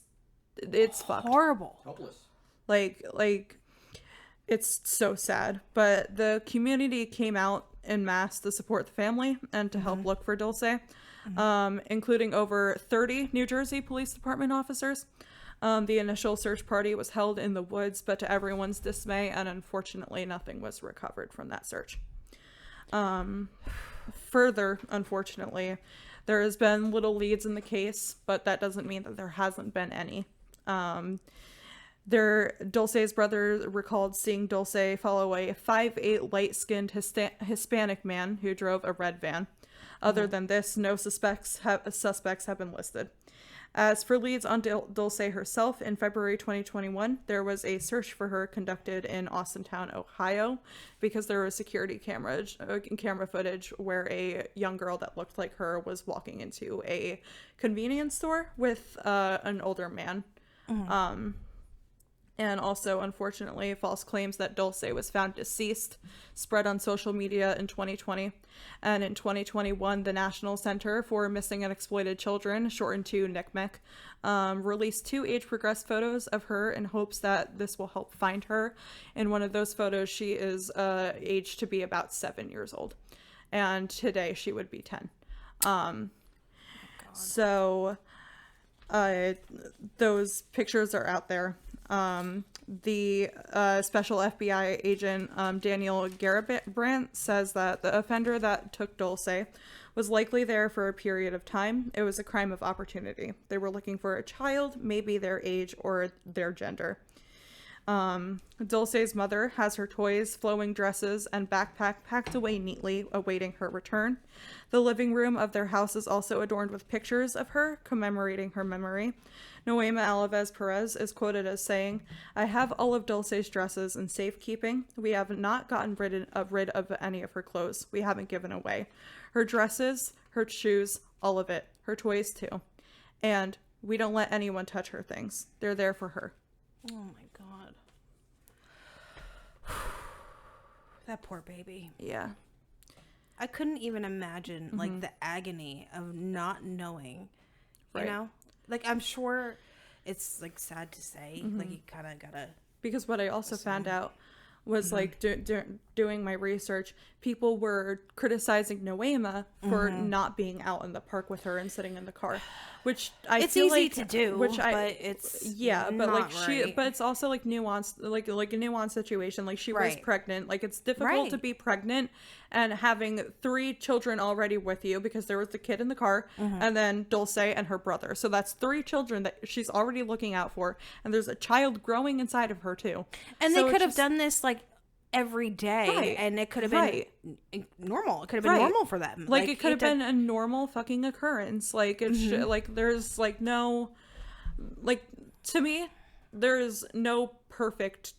fucked. horrible. Helpless. Like it's so sad. But the community came out en masse to support the family and to help look for Dulce, including over 30 New Jersey Police Department officers. The initial search party was held in the woods, but to everyone's dismay, and unfortunately, nothing was recovered from that search. Further, unfortunately, there has been little leads in the case, but that doesn't mean that there hasn't been any. Dulce's brother recalled seeing Dulce follow a 5'8" light-skinned Hispanic man who drove a red van. Other than this, no suspects have been listed. As for leads on Dulce herself, in February 2021, there was a search for her conducted in Austintown, Ohio, because there was security camera footage where a young girl that looked like her was walking into a convenience store with an older man. And also, unfortunately, false claims that Dulce was found deceased spread on social media in 2020. And in 2021, the National Center for Missing and Exploited Children, shortened to NCMEC, released 2 age-progressed photos of her in hopes that this will help find her. In one of those photos, she is aged to be about 7 years old. And today, she would be 10. So, those pictures are out there. The special FBI agent Daniel Garabrandt says that the offender that took Dulce was likely there for a period of time. It was a crime of opportunity. They were looking for a child, maybe their age or their gender. Dulce's mother has her toys, flowing dresses, and backpack packed away neatly, awaiting her return. The living room of their house is also adorned with pictures of her, commemorating her memory. Noema Alavez Perez is quoted as saying, "I have all of Dulce's dresses in safekeeping. We have not gotten rid of any of her clothes. We haven't given away. Her dresses, her shoes, all of it. Her toys too. And we don't let anyone touch her things. They're there for her." Oh my god. That poor baby. Yeah. I couldn't even imagine like the agony of not knowing, you know? Like, I'm sure it's like sad to say, like you kind of gotta. Because what I also found out was like doing my research, people were criticizing Noema for not being out in the park with her and sitting in the car, which I feel easy like to do, but it's but like right. but it's also like nuanced, like a nuanced situation. Like, she was Right. pregnant. Like, it's difficult to be pregnant and having 3 children already with you, because there was the kid in the car and then Dulce and her brother. So that's 3 children that she's already looking out for, and there's a child growing inside of her too. And so they could have done this like every day, and it could have been normal. It could have been normal for them. Like it could have been a normal fucking occurrence. Like, it's like there's like no, like, to me, there's no perfect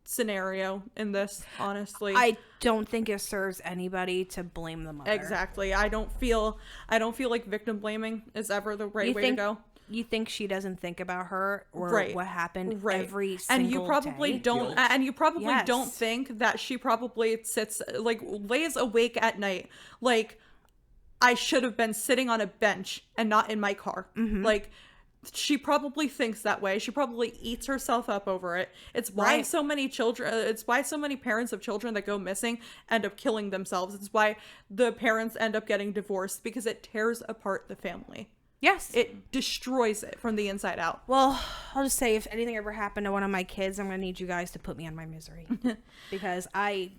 scenario in this, honestly. I don't think it serves anybody to blame the mother. Exactly. I don't feel like victim blaming is ever the right way to go. You think she doesn't think about her or what happened every single and you probably day? don't and you probably don't think that she probably sits, like, lays awake at night like, I should have been sitting on a bench and not in my car. Like, she probably thinks that way. She probably eats herself up over it. It's why so many parents of children that go missing end up killing themselves. It's why the parents end up getting divorced, because it tears apart the family. Yes. It destroys it from the inside out. Well, I'll just say, if anything ever happened to one of my kids, I'm going to need you guys to put me on my misery. Because I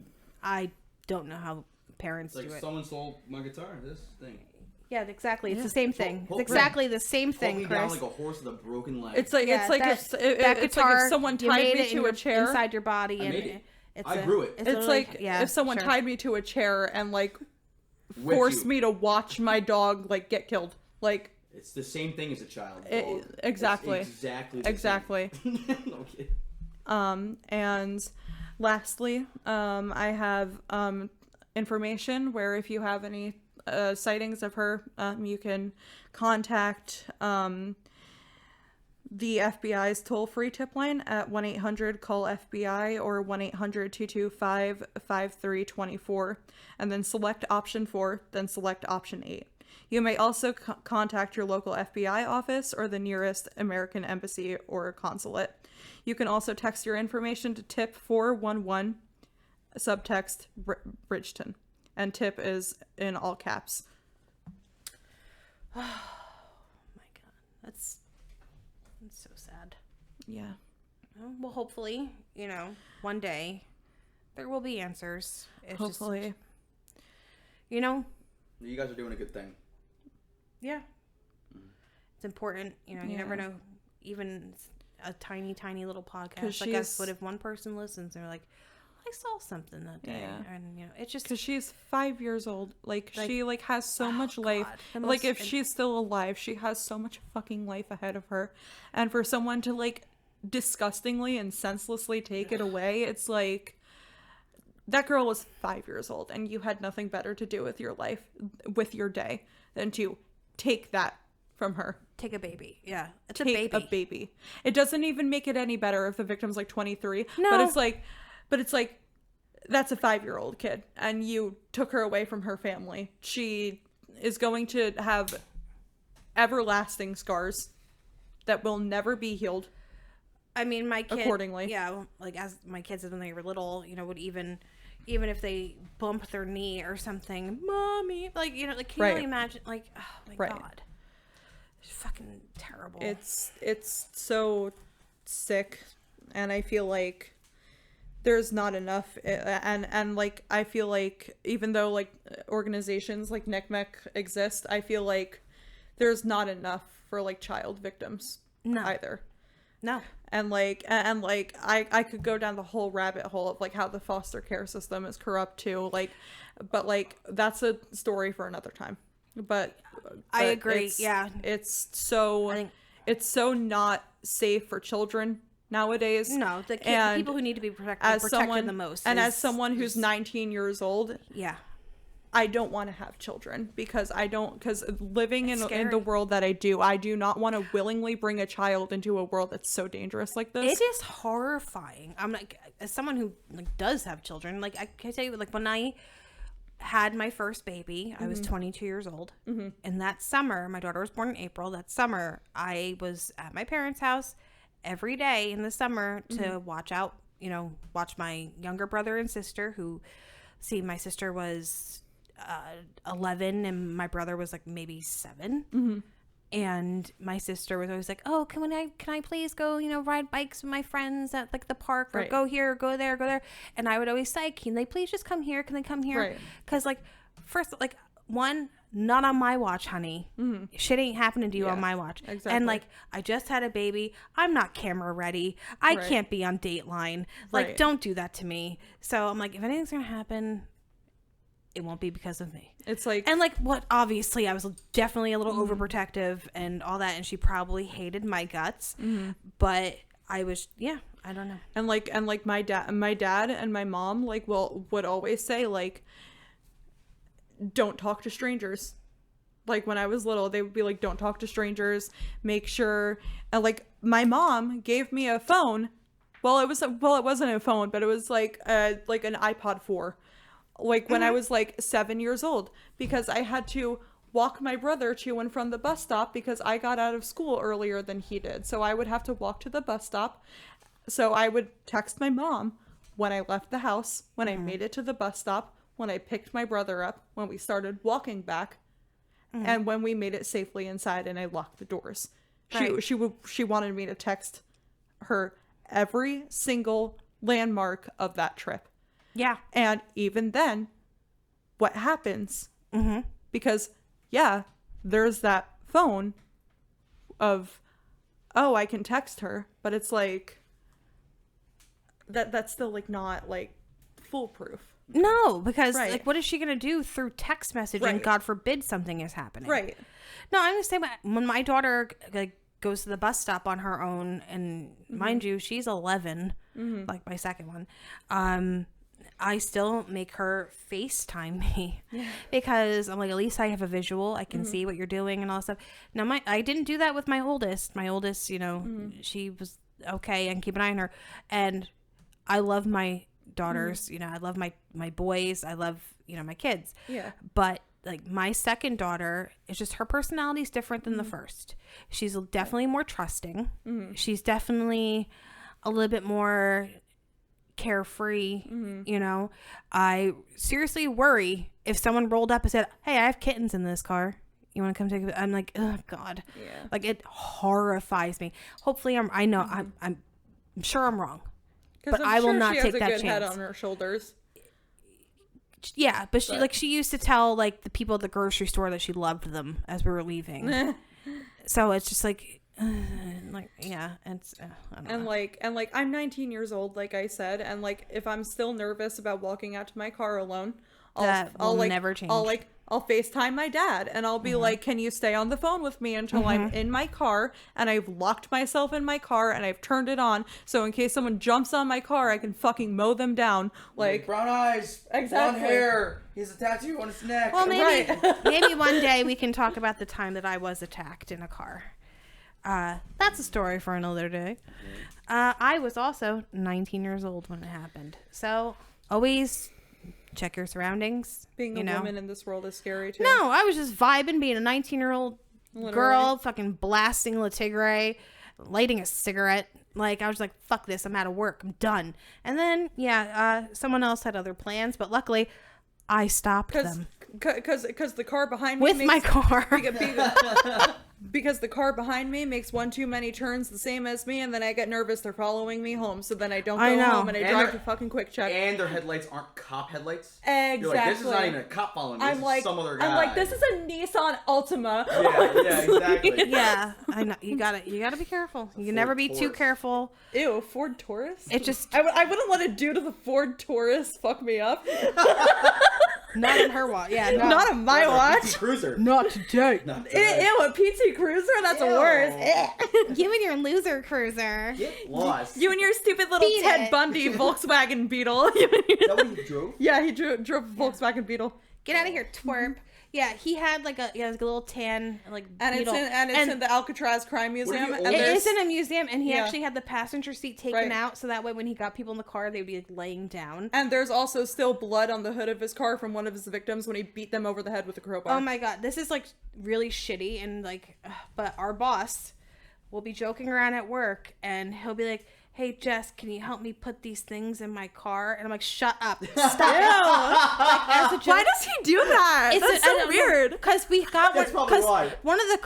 don't know how parents do it. Someone stole my guitar, this thing. Yeah, exactly. It's the same thing. It's exactly the same thing, Hold me Chris. down like a horse with a broken leg. It's like that it's like guitar, if someone tied me to a chair inside your body, I made it. I grew it. It's like if someone tied me to a chair and like Whipped forced you. me to watch my dog like get killed. Like It's the same thing as a child. Exactly. It's exactly. The Exactly. Same. No kidding. And lastly, I have information where if you have any sightings of her, you can contact the FBI's toll-free tip line at 1-800-CALL-FBI or 1-800-225-5324, and then select option 4, then select option 8. You may also contact your local FBI office or the nearest American embassy or consulate. You can also text your information to tip 411, subtext Bridgeton, and tip is in all caps. Oh my god, that's so sad. Yeah. Well, hopefully, one day there will be answers. It's Hopefully. Just, You guys are doing a good thing. Yeah. It's important. You never know. Even a tiny, tiny little podcast like us, what if one person listens and they're like, I saw something that day. Yeah. And, it's just... Because she's 5 years old. She, has so much life. God. If she's still alive, she has so much fucking life ahead of her. And for someone to, disgustingly and senselessly take it away, it's like... That girl was 5 years old, and you had nothing better to do with your life, with your day, than to take that from her. Take a baby. Yeah. It's Take a baby. It doesn't even make it any better if the victim's 23. No. But it's like, that's a 5-year-old kid, and you took her away from her family. She is going to have everlasting scars that will never be healed. I mean, my kid... Accordingly. Yeah, as my kids, when they were little, would even if they bump their knee or something, mommy, can you really imagine, oh my God. It's fucking terrible. It's so sick, and I feel like there's not enough, and I feel like even though organizations like NCMEC exist, I feel like there's not enough for child victims either. No. And I could go down the whole rabbit hole of how the foster care system is corrupt too, but that's a story for another time. But I agree. It's so not safe for children nowadays. No, the people who need to be protected the most. And as someone who's 19 years old, yeah, I don't want to have children because living in the world that I do not want to willingly bring a child into a world that's so dangerous like this. It is horrifying. I'm as someone who does have children, I can tell you, when I had my first baby, I was 22 years old. Mm-hmm. And that summer, my daughter was born in April. That summer, I was at my parents' house every day in the summer to watch my younger brother and sister my sister was 11 and my brother was maybe 7. Mm-hmm. And my sister was always like, oh, can I please go, ride bikes with my friends at the park or go here, go there. And I would always say, can they please just come here? Can they come here? Because first, one, not on my watch, honey. Mm-hmm. Shit ain't happening to you on my watch. Exactly. And I just had a baby. I'm not camera ready. I can't be on Dateline. Don't do that to me. So I'm if anything's going to happen, it won't be because of me. It's what obviously I was definitely a little overprotective and all that, and she probably hated my guts. Mm-hmm. But I was I don't know. And my dad and my mom would always say don't talk to strangers. When I was little, they would be don't talk to strangers. Make sure my mom gave me a phone. Well, it wasn't a phone, but it was an iPod 4. When I was 7 years old, because I had to walk my brother to and from the bus stop because I got out of school earlier than he did. So I would have to walk to the bus stop. So I would text my mom when I left the house, when I made it to the bus stop, when I picked my brother up, when we started walking back, and when we made it safely inside and I locked the doors. Right. She wanted me to text her every single landmark of that trip. Yeah. And even then, what happens? Mm-hmm. Because, there's that phone of, oh, I can text her. But it's that's still not foolproof. No, because Right. like, what is she gonna do through text messaging? Right. God forbid something is happening. Right. No, I'm the same. When my daughter like goes to the bus stop on her own, and mind you, she's 11, like my second one. I still make her FaceTime me because I'm like, at least I have a visual. I can see what you're doing and all that stuff. Now, I didn't do that with my oldest. My oldest, you know, she was okay and keep an eye on her. And I love my daughters. You know, I love my boys. I love, you know, my kids. Yeah. But like my second daughter, it's just her personality is different than the first. She's definitely more trusting. She's definitely a little bit more carefree. You know, I seriously worry if someone rolled up and said, "Hey, I have kittens in this car. You want to come take it?" I'm like, oh God. Yeah. Like it horrifies me. Hopefully I'm sure I'm wrong. But I will not take that She has a good head chance. on her shoulders. Yeah, but she used to tell like the people at the grocery store that she loved them as we were leaving. So it's just like yeah, it's I don't know. And like I'm 19 years old, like I said, and like if I'm still nervous about walking out to my car alone, I'll never change. I'll FaceTime my dad and I'll be like, "Can you stay on the phone with me until I'm in my car and I've locked myself in my car and I've turned it on, so in case someone jumps on my car, I can fucking mow them down." Like brown eyes, Exactly. blonde hair. He has a tattoo on his neck. Well, maybe Right. maybe one day we can talk about the time that I was attacked in a car. That's a story for another day. I was also 19 years old when it happened. So always check your surroundings. being you a know? woman in this world is scary too. No, I was just vibing, being a 19-year-old girl, fucking blasting La Tigre, lighting a cigarette. Like, I was like, fuck this, I'm out of work, I'm done. And then, someone else had other plans, but luckily, I stopped them. Because the car behind me With my car. Because the car behind me makes one too many turns the same as me, and then I get nervous they're following me home, so then I don't go home and I drive to fucking Quick Check. And their headlights aren't cop headlights. Exactly. You're like, this is not even a cop following me. This is some other guy. I'm like, this is a Nissan Altima. Yeah, exactly. Yeah, I know. You gotta be careful. You can never be too Taurus. careful. Ew, Ford Taurus? It just I wouldn't let a dude with a Ford Taurus fuck me up. not in her watch. Yeah, no. Not on my watch. Cruiser. Not today. Not today. Ew, a PT Cruiser? That's Ew. the worst. You and your loser cruiser. Get lost. You and your stupid little Beat Ted it. Bundy Volkswagen Beetle. Is that what you drove? Yeah, he drove a Volkswagen Beetle. Get out of here, twerp. Yeah, he had like a little tan like And beetle. it's in the Alcatraz Crime Museum. you And old- It there's- is in a museum, and he Yeah. actually had the passenger seat taken Right. out, so that way when he got people in the car, they would be like laying down. And there's also still blood on the hood of his car from one of his victims when he beat them over the head with a crowbar. Oh my god, this is like really shitty, and like, but our boss will be joking around at work, and he'll be like, "Hey Jess, can you help me put these things in my car?" And I'm like, "Shut up, stop it!" Like, as a joke. Why does he do that? That's so weird. Because we got That's probably why. one of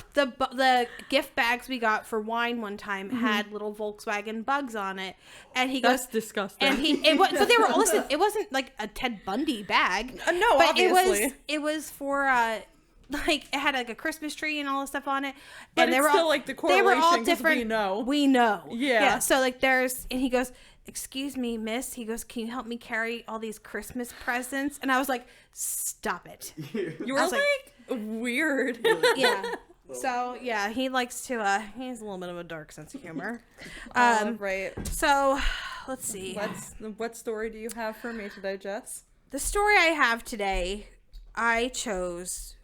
the gift bags we got for wine one time had little Volkswagen bugs on it, and he That's goes, disgusting. and but they were listen. It wasn't like a Ted Bundy bag. No, but obviously. it was for like it had like a Christmas tree and all this stuff on it. But and they it's were still, all, like, the they were all correlation 'cause different. we know. We know. Yeah. So like and he goes, "Excuse me, miss." He goes, "Can you help me carry all these Christmas presents?" And I was like, "Stop it." You I were was like, weird. Yeah. So yeah, he likes to. He has a little bit of a dark sense of humor. Right. So let's see. What story do you have for me today, Jess? The story I have today, I chose,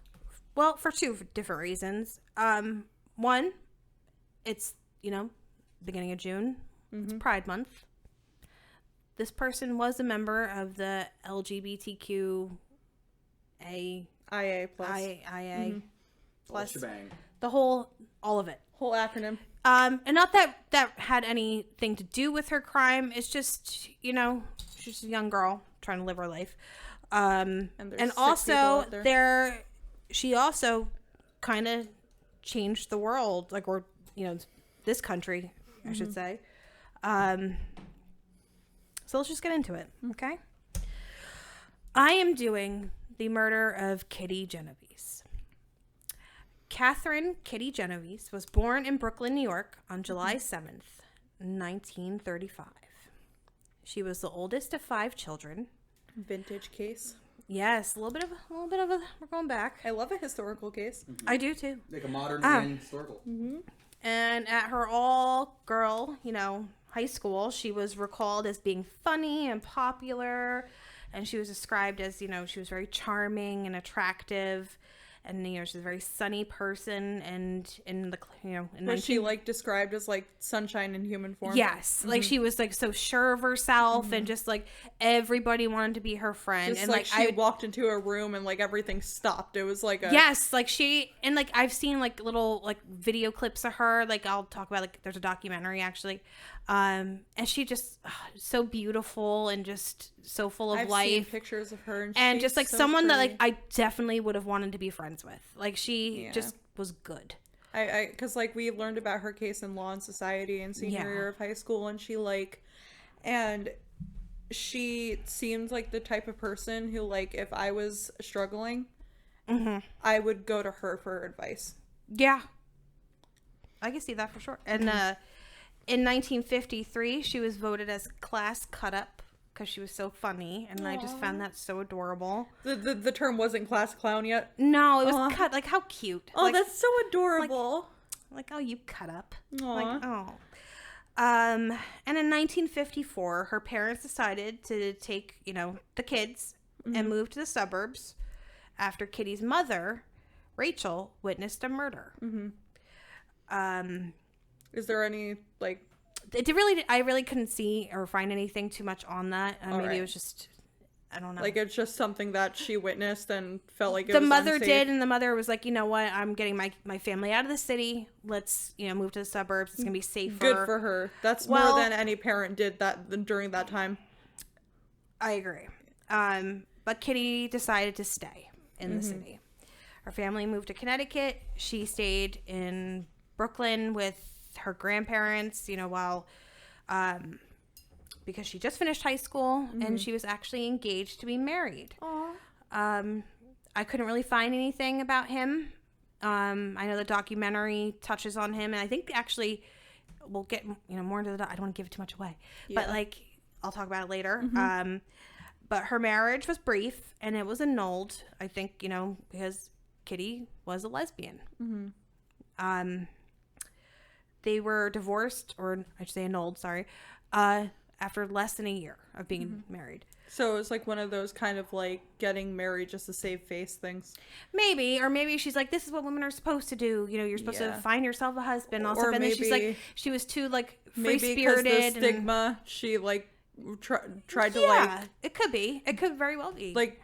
well, for two different reasons. One, it's beginning of June. It's Pride Month. This person was a member of the LGBTQ IA plus. IA plus Shebang. all of it. Whole acronym. And not that had anything to do with her crime. It's just, she's just a young girl trying to live her life. there's And 6 people also out there. she also kind of changed the world, like, or, this country, I should say. So let's just get into it. Okay. I am doing the murder of Kitty Genovese. Catherine Kitty Genovese was born in Brooklyn, New York on July 7th, 1935. She was the oldest of 5 children. Vintage case. Yes, a little bit of a. We're going back. I love a historical case. Mm-hmm. I do too. Like a modern and historical. Mm-hmm. And at her all-girl, high school, she was recalled as being funny and popular, and she was described as, she was very charming and attractive, and she's a very sunny person, and in the Was she like described as like sunshine in human form? Yes, like she was like so sure of herself, and just like everybody wanted to be her friend, Just and like she walked into a room and like everything stopped. It was like a yes, like she, and like I've seen like little like video clips of her. Like I'll talk about, like there's a documentary actually, and she just so beautiful and just so full of I've life. seen pictures of her, and she's just like so someone that like pretty. I definitely would have wanted to be friends with. Like she just was good. Because like we learned about her case in Law and Society in senior Yeah. year of high school, and she seemed like the type of person who, like, if I was struggling, I would go to her for advice. Yeah, I can see that for sure. And in 1953, she was voted as class cut up because she was so funny, and I just found that so adorable. The term wasn't class clown yet. No, it was cut. Like, how cute. Oh, like, that's so adorable. like, oh, you cut up. Aw. Like, oh. And in 1954, her parents decided to take, the kids and move to the suburbs after Kitty's mother, Rachel, witnessed a murder. Is there any, like... I really couldn't see or find anything too much on that. Maybe it was just, I don't know. Like, it's just something that she witnessed and felt like it the was mother unsafe. did, and the mother was like, you know what, I'm getting my family out of the city. Let's, move to the suburbs. It's going to be safer. Good for her. That's more than any parent did that during that time. I agree. But Kitty decided to stay in the city. Her family moved to Connecticut. She stayed in Brooklyn with her grandparents, while because she just finished high school and she was actually engaged to be married. Aww. I couldn't really find anything about him. I know the documentary touches on him, and I think actually we'll get more into I don't want to give too much away, but like I'll talk about it later. But her marriage was brief, and it was annulled, I think, because Kitty was a lesbian. They were divorced, or I should say annulled, sorry, after less than a year of being married. So it was like one of those kind of like getting married just to save face things. Maybe, or maybe she's like, this is what women are supposed to do. You're supposed to find yourself a husband. Also, Or and then she's like, maybe- she was too like Maybe free-spirited. because the stigma, she like tried to Yeah, it could be. It could very well be. like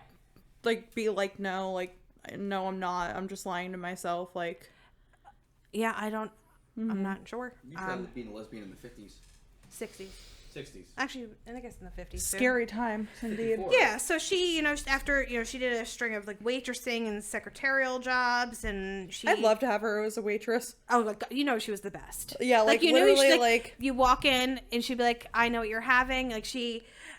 be like, no, I'm not. I'm just lying to myself. Like, yeah, I don't. I'm not sure. You tried being a lesbian in the 50s. 60s. 60s. Actually, I guess in the 50s. too. scary time indeed. 54. Yeah, so she, after, she did a string of like waitressing and secretarial jobs, and she. I'd love to have her as a waitress. Oh, like, she was the best. Yeah, like you literally, she's, like you walk in and she'd be like, I know what you're having. Like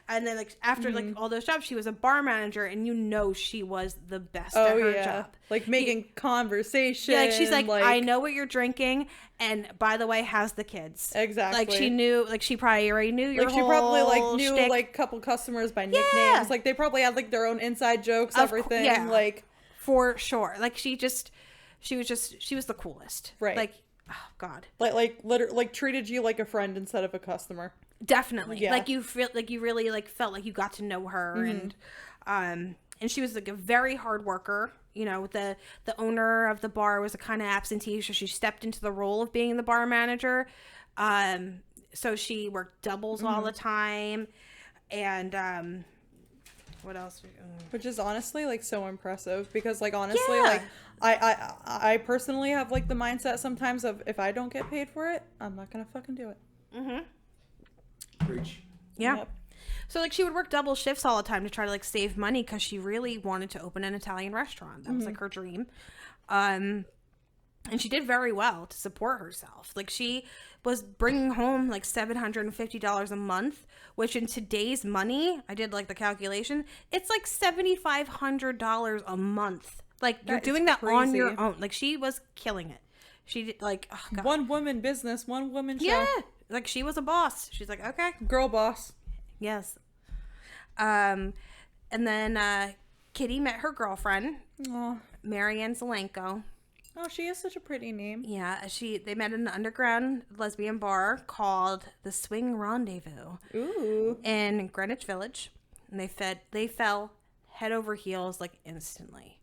and then like after like all those jobs, she was a bar manager, and she was the best at her job. Like making conversation. Yeah, like she's like, I know what you're drinking, and by the way, how's the kids? Exactly. Like she knew, like she probably already knew your Like she probably like whole knew shtick. like a couple customers by nicknames. Like they probably had like their own inside jokes, everything. yeah. Like for sure. Like she was the coolest. Right. Like, oh God. like literally like treated you like a friend instead of a customer. Definitely. Yeah. Like you feel like you really like felt like you got to know her, and she was like a very hard worker. The owner of the bar was a kind of absentee, so she stepped into the role of being the bar manager. So she worked doubles all the time, and what else? Which is honestly like so impressive because like honestly Yeah. like I personally have like the mindset sometimes of if I don't get paid for it, I'm not gonna fucking do it. Preach. Yeah. Yep. So like she would work double shifts all the time to try to like save money because she really wanted to open an Italian restaurant. That was like her dream. And she did very well to support herself. Like she was bringing home like $750 a month, which in today's money, I did like the calculation, it's like $7,500 a month. Like you're doing that on your crazy. own. Like she was killing it. She did like, oh God. One woman business, one woman show. Yeah. Like she was a boss. She's like, okay. Girl boss. Yes. And then Kitty met her girlfriend, Oh. Marianne Zelenko. Oh, she has such a pretty name. Yeah, they met in an underground lesbian bar called the Swing Rendezvous Ooh. in Greenwich Village. And they fell head over heels like instantly.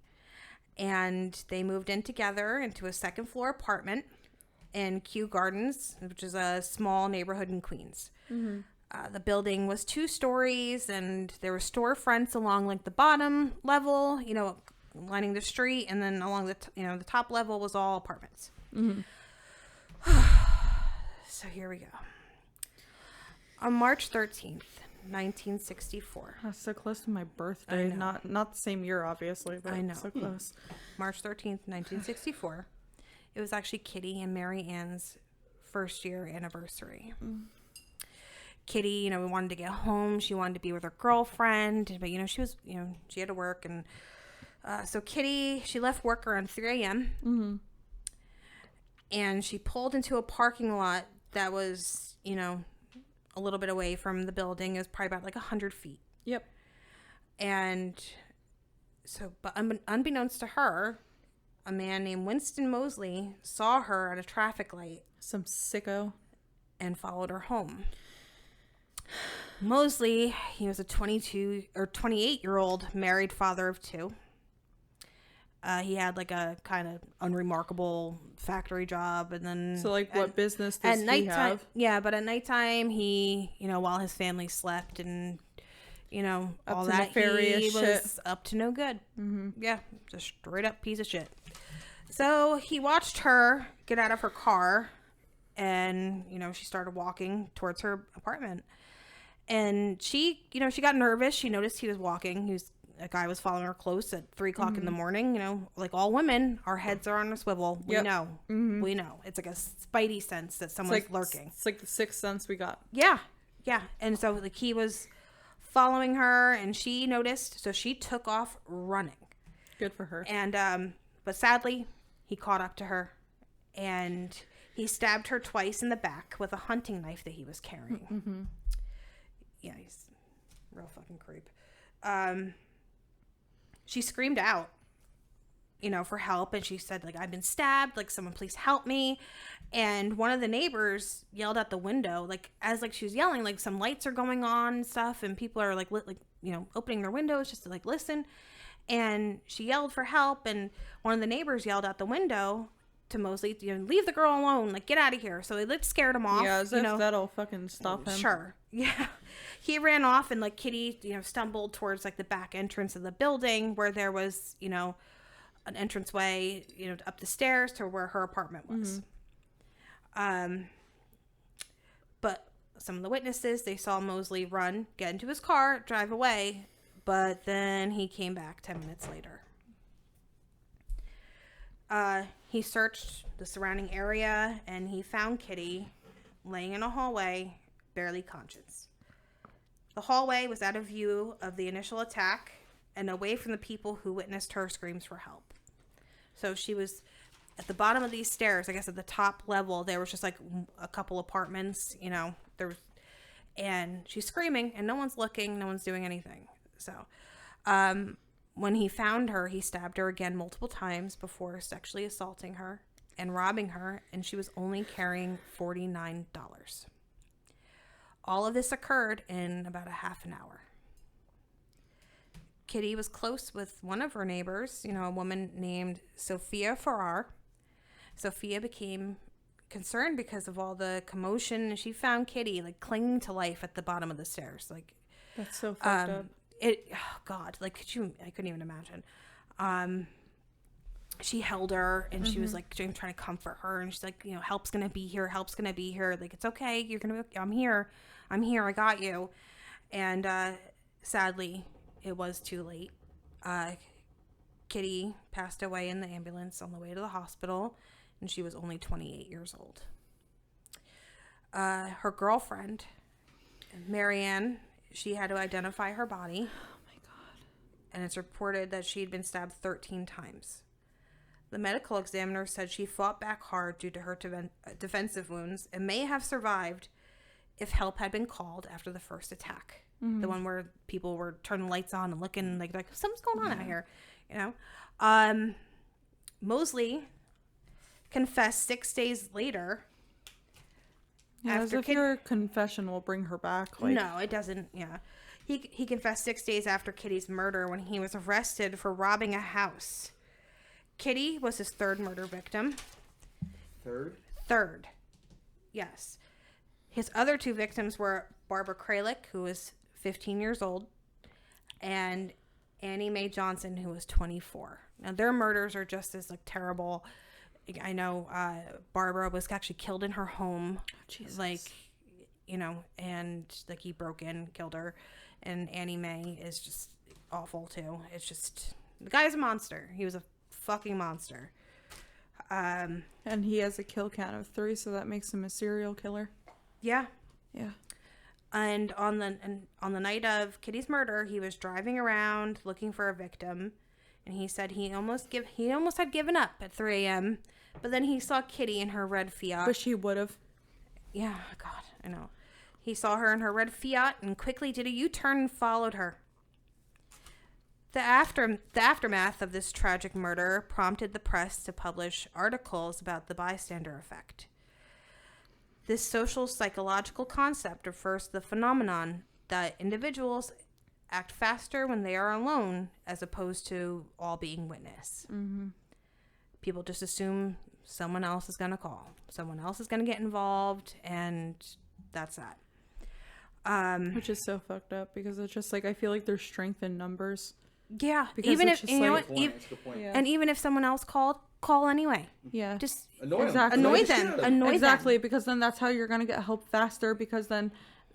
And they moved in together into a second floor apartment in Kew Gardens, which is a small neighborhood in Queens. Mm-hmm. The building was 2 stories, and there were storefronts along like the bottom level, lining the street, and then along the top level was all apartments. Mm-hmm. So here we go. On March 13th, 1964. That's so close to my birthday. Not the same year, obviously, but I know. so close. March 13th, 1964. It was actually Kitty and Mary Ann's first year anniversary. Kitty, we wanted to get home. She wanted to be with her girlfriend, but, she was, she had to work. And so Kitty, she left work around 3 a.m. Mm-hmm. And she pulled into a parking lot that was, a little bit away from the building. It was probably about like 100 feet. Yep. And so, but unbeknownst to her, a man named Winston Mosley saw her at a traffic light. Some sicko. And followed her home. Mosley, he was a 28-year-old married father of 2. He had like a kind of unremarkable factory job, and then so like what business does he have? Yeah, but at nighttime he, while his family slept and all that, he was up to no good. Mm-hmm. Yeah, just straight up piece of shit. So he watched her get out of her car, and she started walking towards her apartment, and she got nervous. She noticed he was walking. A guy was following her close at 3 o'clock in the morning. Like all women, our heads are on a swivel. We know. Mm-hmm. We know. It's like a spidey sense that someone's lurking. It's like the 6th sense we got. Yeah. Yeah. And so like he was following her, and she noticed, so she took off running. Good for her. And but sadly, he caught up to her, and he stabbed her twice in the back with a hunting knife that he was carrying. Mm-hmm. Yeah, he's a real fucking creep. She screamed out, for help, and she said, like, I've been stabbed, like, someone please help me. And one of the neighbors yelled out the window, like, as, like, she was yelling, like, some lights are going on and stuff, and people are, like, opening their windows just to, like, listen. And she yelled for help, and one of the neighbors yelled out the window to Mosley, leave the girl alone, like, get out of here. So it scared him off. Yeah, as if that'll fucking stop him. Sure. Yeah. He ran off, and like Kitty, stumbled towards like the back entrance of the building where there was, an entranceway, up the stairs to where her apartment was. Mm-hmm. But some of the witnesses, they saw Mosley run, get into his car, drive away, but then he came back 10 minutes later. He searched the surrounding area, and he found Kitty laying in a hallway, barely conscious. The hallway was out of view of the initial attack and away from the people who witnessed her screams for help. So she was at the bottom of these stairs. I guess at the top level, there was just like a couple apartments, and she's screaming, and no one's looking, no one's doing anything. So, when he found her, he stabbed her again multiple times before sexually assaulting her and robbing her, and she was only carrying $49. All of this occurred in about a half an hour. Kitty was close with one of her neighbors, a woman named Sophia Farrar. Sophia became concerned because of all the commotion, and she found Kitty like clinging to life at the bottom of the stairs. Like, that's so fucked up. Oh God, like I couldn't even imagine. She held her, and she was like trying to comfort her, and she's like, help's gonna be here, like, it's okay, I'm here, I got you. And sadly, it was too late. Kitty passed away in the ambulance on the way to the hospital, and she was only 28 years old. Her girlfriend, Marianne, she had to identify her body. Oh my God. And it's reported that she had been stabbed 13 times. The medical examiner said she fought back hard due to her defensive wounds and may have survived if help had been called after the first attack. The one where people were turning lights on and looking like something's going on out here, you know. Mosley confessed 6 days later. Yeah, as if your confession will bring her back. Like... No, it doesn't. Yeah, he confessed 6 days after Kitty's murder when he was arrested for robbing a house. Kitty was his third murder victim. Third. Yes. His other two victims were Barbara Kralik, who was 15 years old, and Annie Mae Johnson, who was 24. Now, their murders are just as, like, terrible. I know Barbara was actually killed in her home. Jesus. Like, you know, and, like, he broke in, killed her. And Annie Mae is just awful, too. It's just... The guy's a monster. He was a fucking monster. And he has a kill count of 3, so that makes him a serial killer. Yeah. Yeah. And on the night of Kitty's murder, he was driving around looking for a victim, and he said he almost had given up at 3 a.m., but then he saw Kitty in her red Fiat. Wish he would have. Yeah, God, I know. He saw her in her red Fiat and quickly did a U-turn and followed her. The aftermath of this tragic murder prompted the press to publish articles about the bystander effect. This social psychological concept refers to the phenomenon that individuals act faster when they are alone as opposed to all being witness. Mm-hmm. People just assume someone else is going to call. Someone else is going to get involved, and that's that. Which is so fucked up because it's just like I feel like there's strength in numbers. Yeah, because even if you know what, and even if someone else called, call anyway. Yeah, just annoy them. Exactly, because then that's how you're gonna get help faster. Because then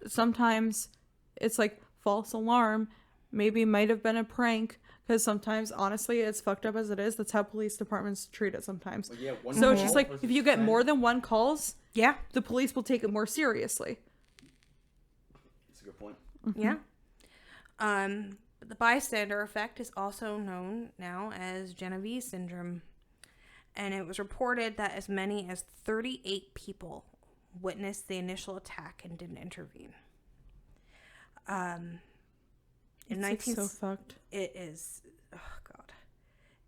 sometimes it's like false alarm, maybe might have been a prank. Because sometimes, honestly, it's fucked up as it is. That's how police departments treat it sometimes. Well, yeah, so it's just like if you get more than one calls, yeah, the police will take it more seriously. That's a good point. Mm-hmm. Yeah. The bystander effect is also known now as Genovese syndrome, and it was reported that as many as 38 people witnessed the initial attack and didn't intervene. It's so fucked. It is. Oh God.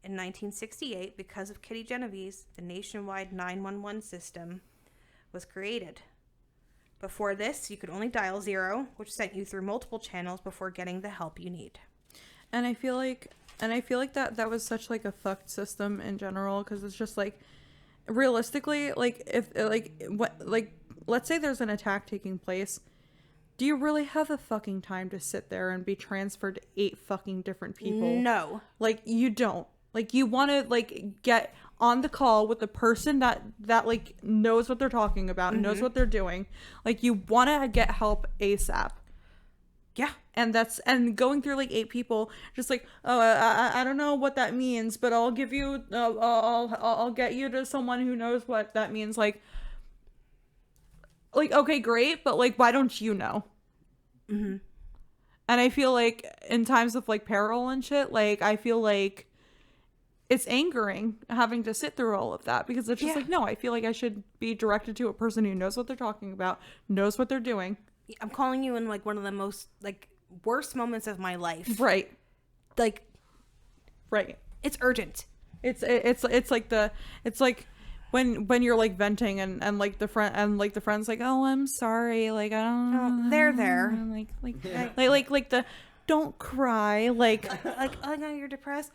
In 1968, because of Kitty Genovese, the nationwide 911 system was created. Before this, you could only dial 0, which sent you through multiple channels before getting the help you need. And I feel like that was such like a fucked system in general, because it's just like realistically, like if let's say there's an attack taking place, do you really have the fucking time to sit there and be transferred to 8 fucking different people? No. Like you don't. Like you want to like get on the call with the person that like knows what they're talking about, knows what they're doing. Like you want to get help ASAP. Yeah. And going through like 8 people, just like, oh, I don't know what that means, but I'll give you, I'll get you to someone who knows what that means. Like, okay, great, but like, why don't you know? Mm-hmm. And I feel like in times of like peril and shit, like I feel like it's angering having to sit through all of that, because it's just like, no, I feel like I should be directed to a person who knows what they're talking about, knows what they're doing. I'm calling you in like one of the most like worst moments of my life. Right. Like, right. It's urgent. It's like when you're like venting and like the friend's like, oh, I'm sorry, like I don't know. They're there. Like the don't cry, like oh no, you're depressed.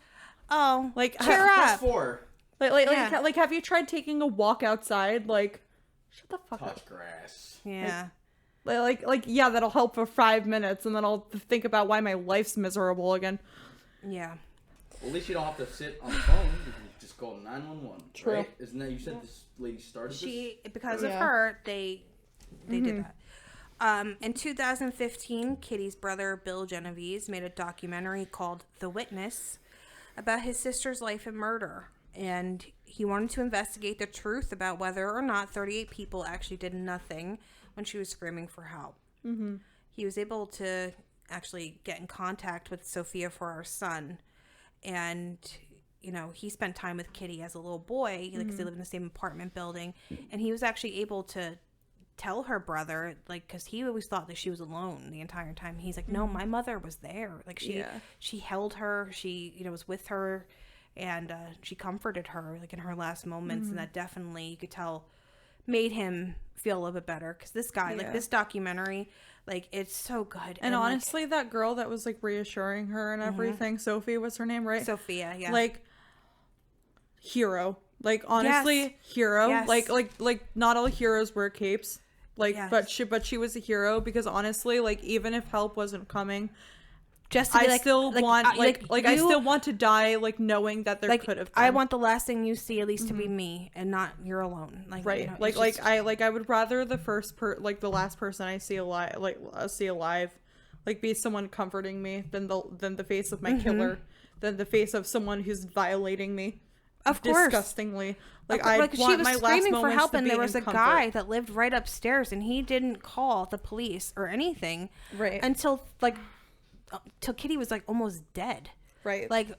Oh, like cheer up. Like have you tried taking a walk outside? Like shut the fuck up. Touch grass. Yeah. Like yeah, that'll help for 5 minutes, and then I'll think about why my life's miserable again. Yeah. Well, at least you don't have to sit on the phone. You can just call 911. True. Right? Isn't that, you said this lady started this? Because of her, they did that. In 2015, Kitty's brother Bill Genovese made a documentary called The Witness about his sister's life and murder, and he wanted to investigate the truth about whether or not 38 people actually did nothing when she was screaming for help. Mm-hmm. He was able to actually get in contact with Sophia for our son, and you know, he spent time with Kitty as a little boy because they live in the same apartment building, and he was actually able to tell her brother, like, because he always thought that she was alone the entire time. He's like, no, my mother was there. Like, she held her, she, you know, was with her, and she comforted her, like, in her last moments. And that definitely, you could tell, made him feel a little bit better. Because this guy, like, this documentary, like, it's so good. And honestly, like, that girl that was, like, reassuring her and everything, Sophie was her name, right? Sophia, yeah. Like, hero. Like, honestly, hero. Yes. Like not all heroes wear capes. Like, but she was a hero, because honestly, like, even if help wasn't coming, just to be I still want to die, like, knowing that there could have been. I want the last thing you see at least to be me, and not you're alone. Like, right. You know, I would rather the last person I see alive, like, be someone comforting me than the face of my killer, than the face of someone who's violating me. Of course. Disgustingly. Like, she was screaming for help, and there was a guy that lived right upstairs, and he didn't call the police or anything. Right. Until, like, till Kitty was, like, almost dead. Right. Like,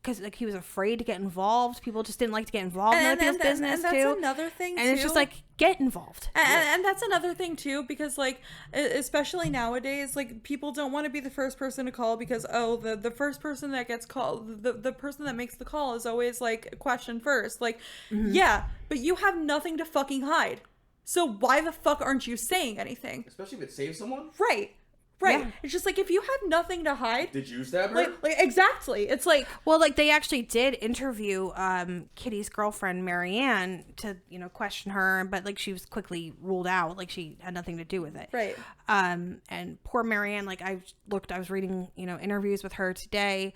because, like, he was afraid to get involved. People just didn't like to get involved in other people's business, and that's another thing, and it's just, like, get involved. And that's another thing, too, because, like, especially nowadays, like, people don't want to be the first person to call because, oh, the first person that gets called, the person that makes the call is always, like, questioned first. Like, yeah, but you have nothing to fucking hide. So why the fuck aren't you saying anything? Especially if it saves someone? Right. Yeah. It's just like, if you have nothing to hide. Did you stab her? Like exactly. It's like, well, like, they actually did interview Kitty's girlfriend Marianne to, you know, question her, but, like, she was quickly ruled out. Like, she had nothing to do with it. Right. And poor Marianne, like, I was reading, you know, interviews with her today,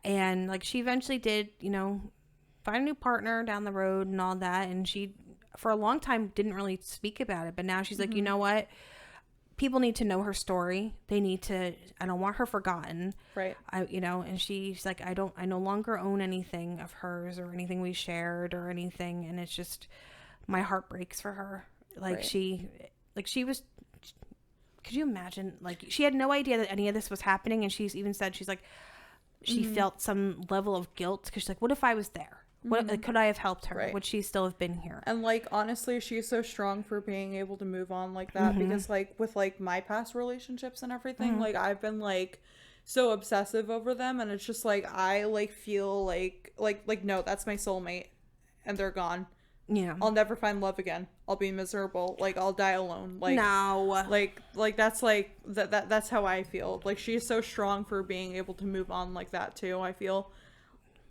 and, like, she eventually did, you know, find a new partner down the road and all that, and she, for a long time, didn't really speak about it, but now she's like, you know what? People need to know her story. They need to, I don't want her forgotten. Right. You know, and she's like, I no longer own anything of hers or anything we shared or anything. And it's just, my heart breaks for her. Like, she was, could you imagine? Like, she had no idea that any of this was happening. And she's even said, she's like, she felt some level of guilt because she's like, what if I was there? What, like, could I have helped her? Would she still have been here? And, like, honestly, she's so strong for being able to move on like that, because, like, with, like, my past relationships and everything, like, I've been, like, so obsessive over them, and it's just, like, I, like, feel like, no, that's my soulmate, and they're gone. Yeah. I'll never find love again. I'll be miserable. Like, I'll die alone. Like, no. Like, that's, like, that's how I feel. Like, she's so strong for being able to move on like that, too, I feel.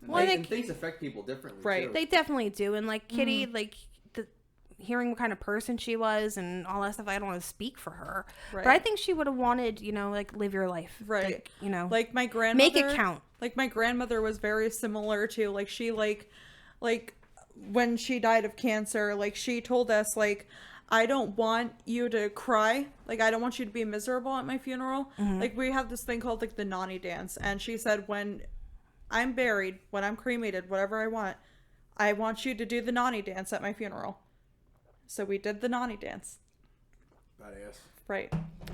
Well, and things affect people differently, too. They definitely do. And, like, Kitty, like, hearing what kind of person she was and all that stuff, I don't want to speak for her. But I think she would have wanted, you know, like, live your life. Right. Like, you know. Like, my grandmother. Make it count. Like, my grandmother was very similar to, like, she, like, when she died of cancer, like, she told us, like, I don't want you to cry. Like, I don't want you to be miserable at my funeral. Like, we have this thing called, like, the Nani dance. And she said, when I'm buried, when I'm cremated, whatever I want you to do the Nani dance at my funeral. So we did the Nani dance. Badass. Right.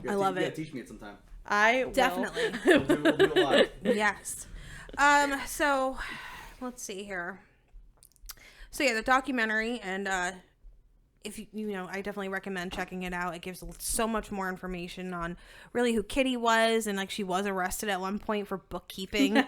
I love it. You gotta teach me it sometime. I will. Definitely. We'll do a lot. Yes. So let's see here. So yeah, the documentary, and if you know, I definitely recommend checking it out. It gives so much more information on really who Kitty was, and like she was arrested at one point for bookkeeping.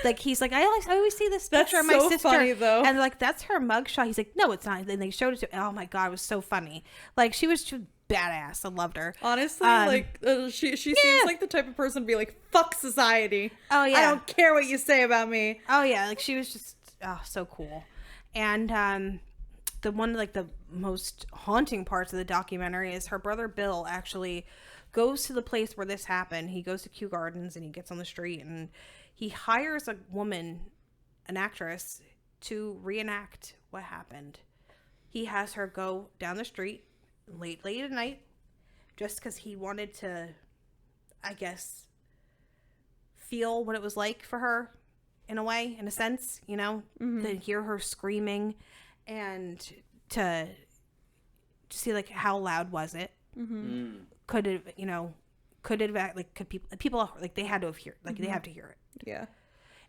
like he's like, I always see this picture of my so sister, funny, though. and like that's her mugshot. He's like, no, it's not. And they showed it to. Oh my god, it was so funny. Like she was just badass. I loved her. Honestly, she seems like the type of person to be like, fuck society. Oh yeah, I don't care what you say about me. Oh yeah, like she was just so cool. And the one, like the most haunting parts of the documentary is her brother Bill actually goes to the place where this happened. He goes to Kew Gardens and he gets on the street and he hires a woman, an actress, to reenact what happened. He has her go down the street late at night just because he wanted to, I guess, feel what it was like for her in a way, in a sense, you know, to hear her screaming and to see like how loud was it. Could it, you know, could people like they had to have heard, like they have to hear it. Yeah.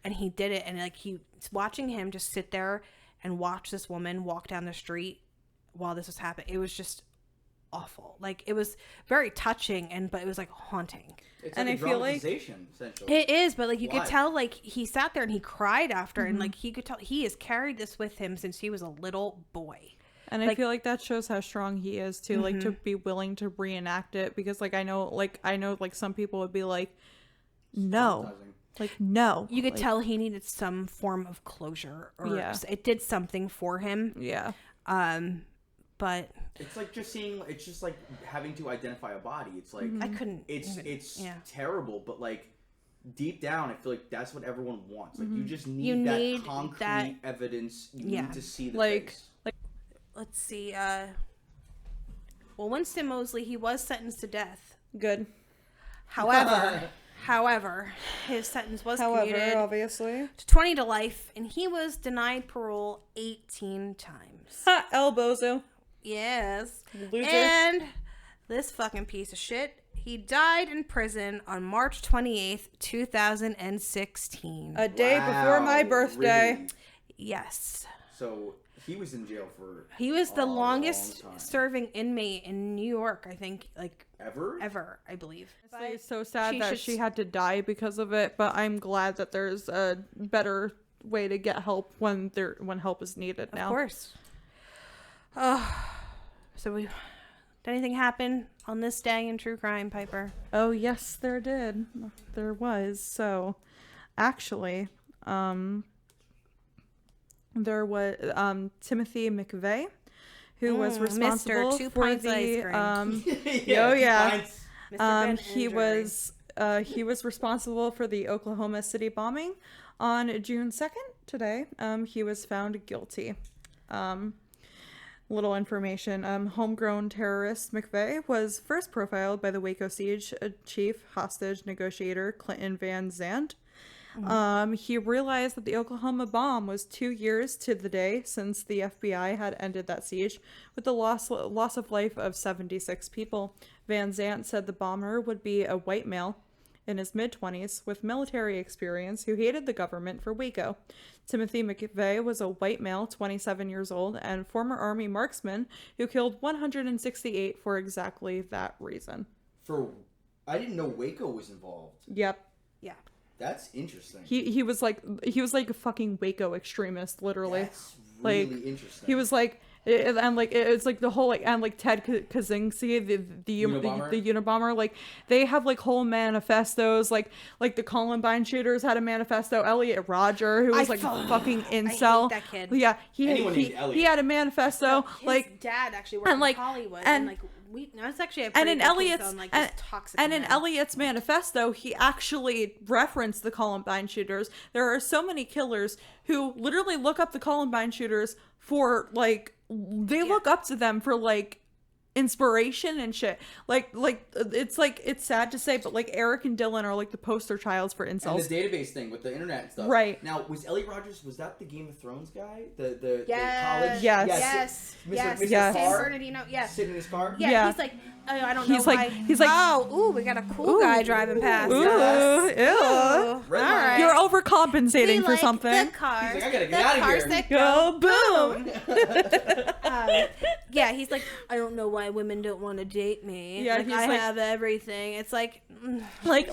And he did it, and like he's watching him just sit there and watch this woman walk down the street while this was happening. It was just awful. Like it was very touching, but it was like haunting. It's And like a I feel like- dramatization, essentially. It is, but like you could Why? tell, like he sat there and he cried after, and like he could tell he has carried this with him since he was a little boy. And I Like- feel like that shows how strong he is too, like to be willing to reenact it, because like I know like some people would be like, no, Traumatizing. like no. You could Like, tell he needed some form of closure, or Yeah. it did something for him. Yeah. But It's like just seeing. It's just like having to identify a body. It's like I couldn't. it's even- yeah. terrible, but like deep down, I feel like that's what everyone wants. Like you just need You that need concrete that- evidence. You yeah. need to see the Like- face. Let's see. Well, Winston Moseley, he was sentenced to death. Good. However, his sentence was commuted obviously. to 20 to life, and he was denied parole 18 times. Ha, El Bozo. Yes. Loser. And this fucking piece of shit, he died in prison on March 28th, 2016. A day before my Wow, birthday. really? Yes. So he was in jail for He was the a longest long time. serving inmate in New York, I think, like ever. I believe. It's so sad she that should- she had to die because of it, but I'm glad that there's a better way to get help when help is needed now. Of course. Oh, so did anything happen on this day in true crime, Piper? Oh yes, there did. There was. So actually, there was Timothy McVeigh, who was Mr. responsible Two for Pints Ice the Cream. Oh, yeah. Pints. Mr. Ben he Andrew. was responsible for the Oklahoma City bombing on June 2nd today. He was found guilty. Little information. Homegrown terrorist McVeigh was first profiled by the Waco siege chief hostage negotiator Clinton Van Zandt. He realized that the Oklahoma bomb was 2 years to the day since the FBI had ended that siege, with the loss of life of 76 people. Van Zandt said the bomber would be a white male in his mid-20s with military experience who hated the government for Waco. Timothy McVeigh was a white male, 27 years old, and former Army marksman who killed 168 for exactly that reason. I didn't know Waco was involved. Yep. Yeah. That's interesting. He was like a fucking Waco extremist, literally. That's really like, interesting. He was like, and like it's like the whole like, and like Ted Kaczynski, the Unabomber, like they have like whole manifestos, like the Columbine shooters had a manifesto. Elliot Rodger, who was like a fucking incel. I hate that kid. Yeah, Anyone named Elliot. he had a manifesto. His like dad actually worked and, like, in Hollywood, and- and like it's actually a and pretty in good take Elliot's on, like, and, just toxic and in men. Elliot's manifesto, he actually referenced the Columbine shooters. There are so many killers who literally look up the Columbine shooters for like they look up to them for like inspiration and shit. Like it's sad to say, but like Eric and Dylan are like the poster childs for and incels. the database thing with the internet and stuff. Right. Now, was Elliot Rodgers, was that the Game of Thrones guy? The Yes. college? Yes. Yes. Mr. Yes. San Carr Bernardino. Yes. sitting in his car? Yeah, Yeah. he's like, I don't He's know like- why. he's like- oh, ooh, we got a cool guy driving past. Ooh, us. ew. Ooh, all Red line. right. You're overcompensating We for like something. The cars, He's like, I gotta get the out of cars here. that Go boom. yeah, he's like, I don't know why women don't want to date me. Yeah, like, he's I like- have everything. It's like, like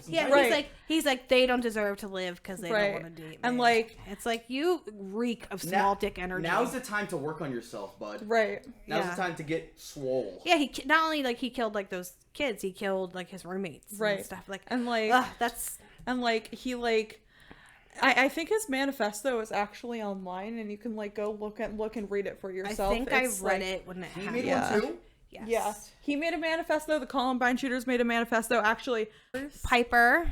yeah, Right. he's like, they don't deserve to live because they Right. don't want to date me. And, like- it's like you reek of small dick energy. Now's the time to work on yourself, bud. Right. Now's Yeah. the time to get swole. Yeah, he not only like he killed like those kids, he killed like his roommates Right. and stuff. Like, And like that's and like he like I think his manifesto is actually online and you can like go look and read it for yourself. I think It's, I read like- it when it He happened. made Yeah. one too? Yes. Yeah. He made a manifesto, the Columbine shooters made a manifesto actually. Piper,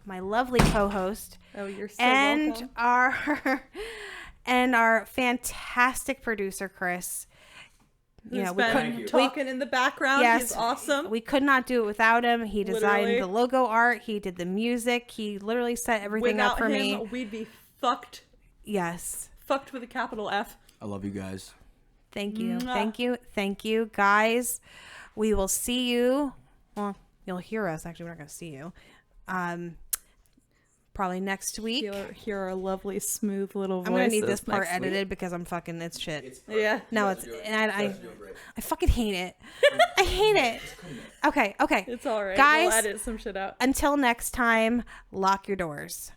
my lovely co-host, Oh, you're so and welcome. our fantastic producer Chris. You know, Who's we been Thank you. talking in the background. Yes, He's awesome. We could not do it without him. He designed Literally. the logo art. He did the music. He literally set everything Without up for him, me. we'd be fucked. Yes. Fucked with a capital F. I love you guys. Thank you. Mwah. Thank you. Thank you, guys. We will see you. Well, you'll hear us. Actually, we're not going to see you. probably next week. Hear our lovely, smooth little voices. I'm gonna need this part next week. edited because I'm fucking it's shit. It's perfect. Yeah. You No, guys it's are doing- and you guys are doing great. I fucking hate it. I hate it. Just clean it. Okay. It's all right. Guys, we'll edit some shit out. until next time, lock your doors.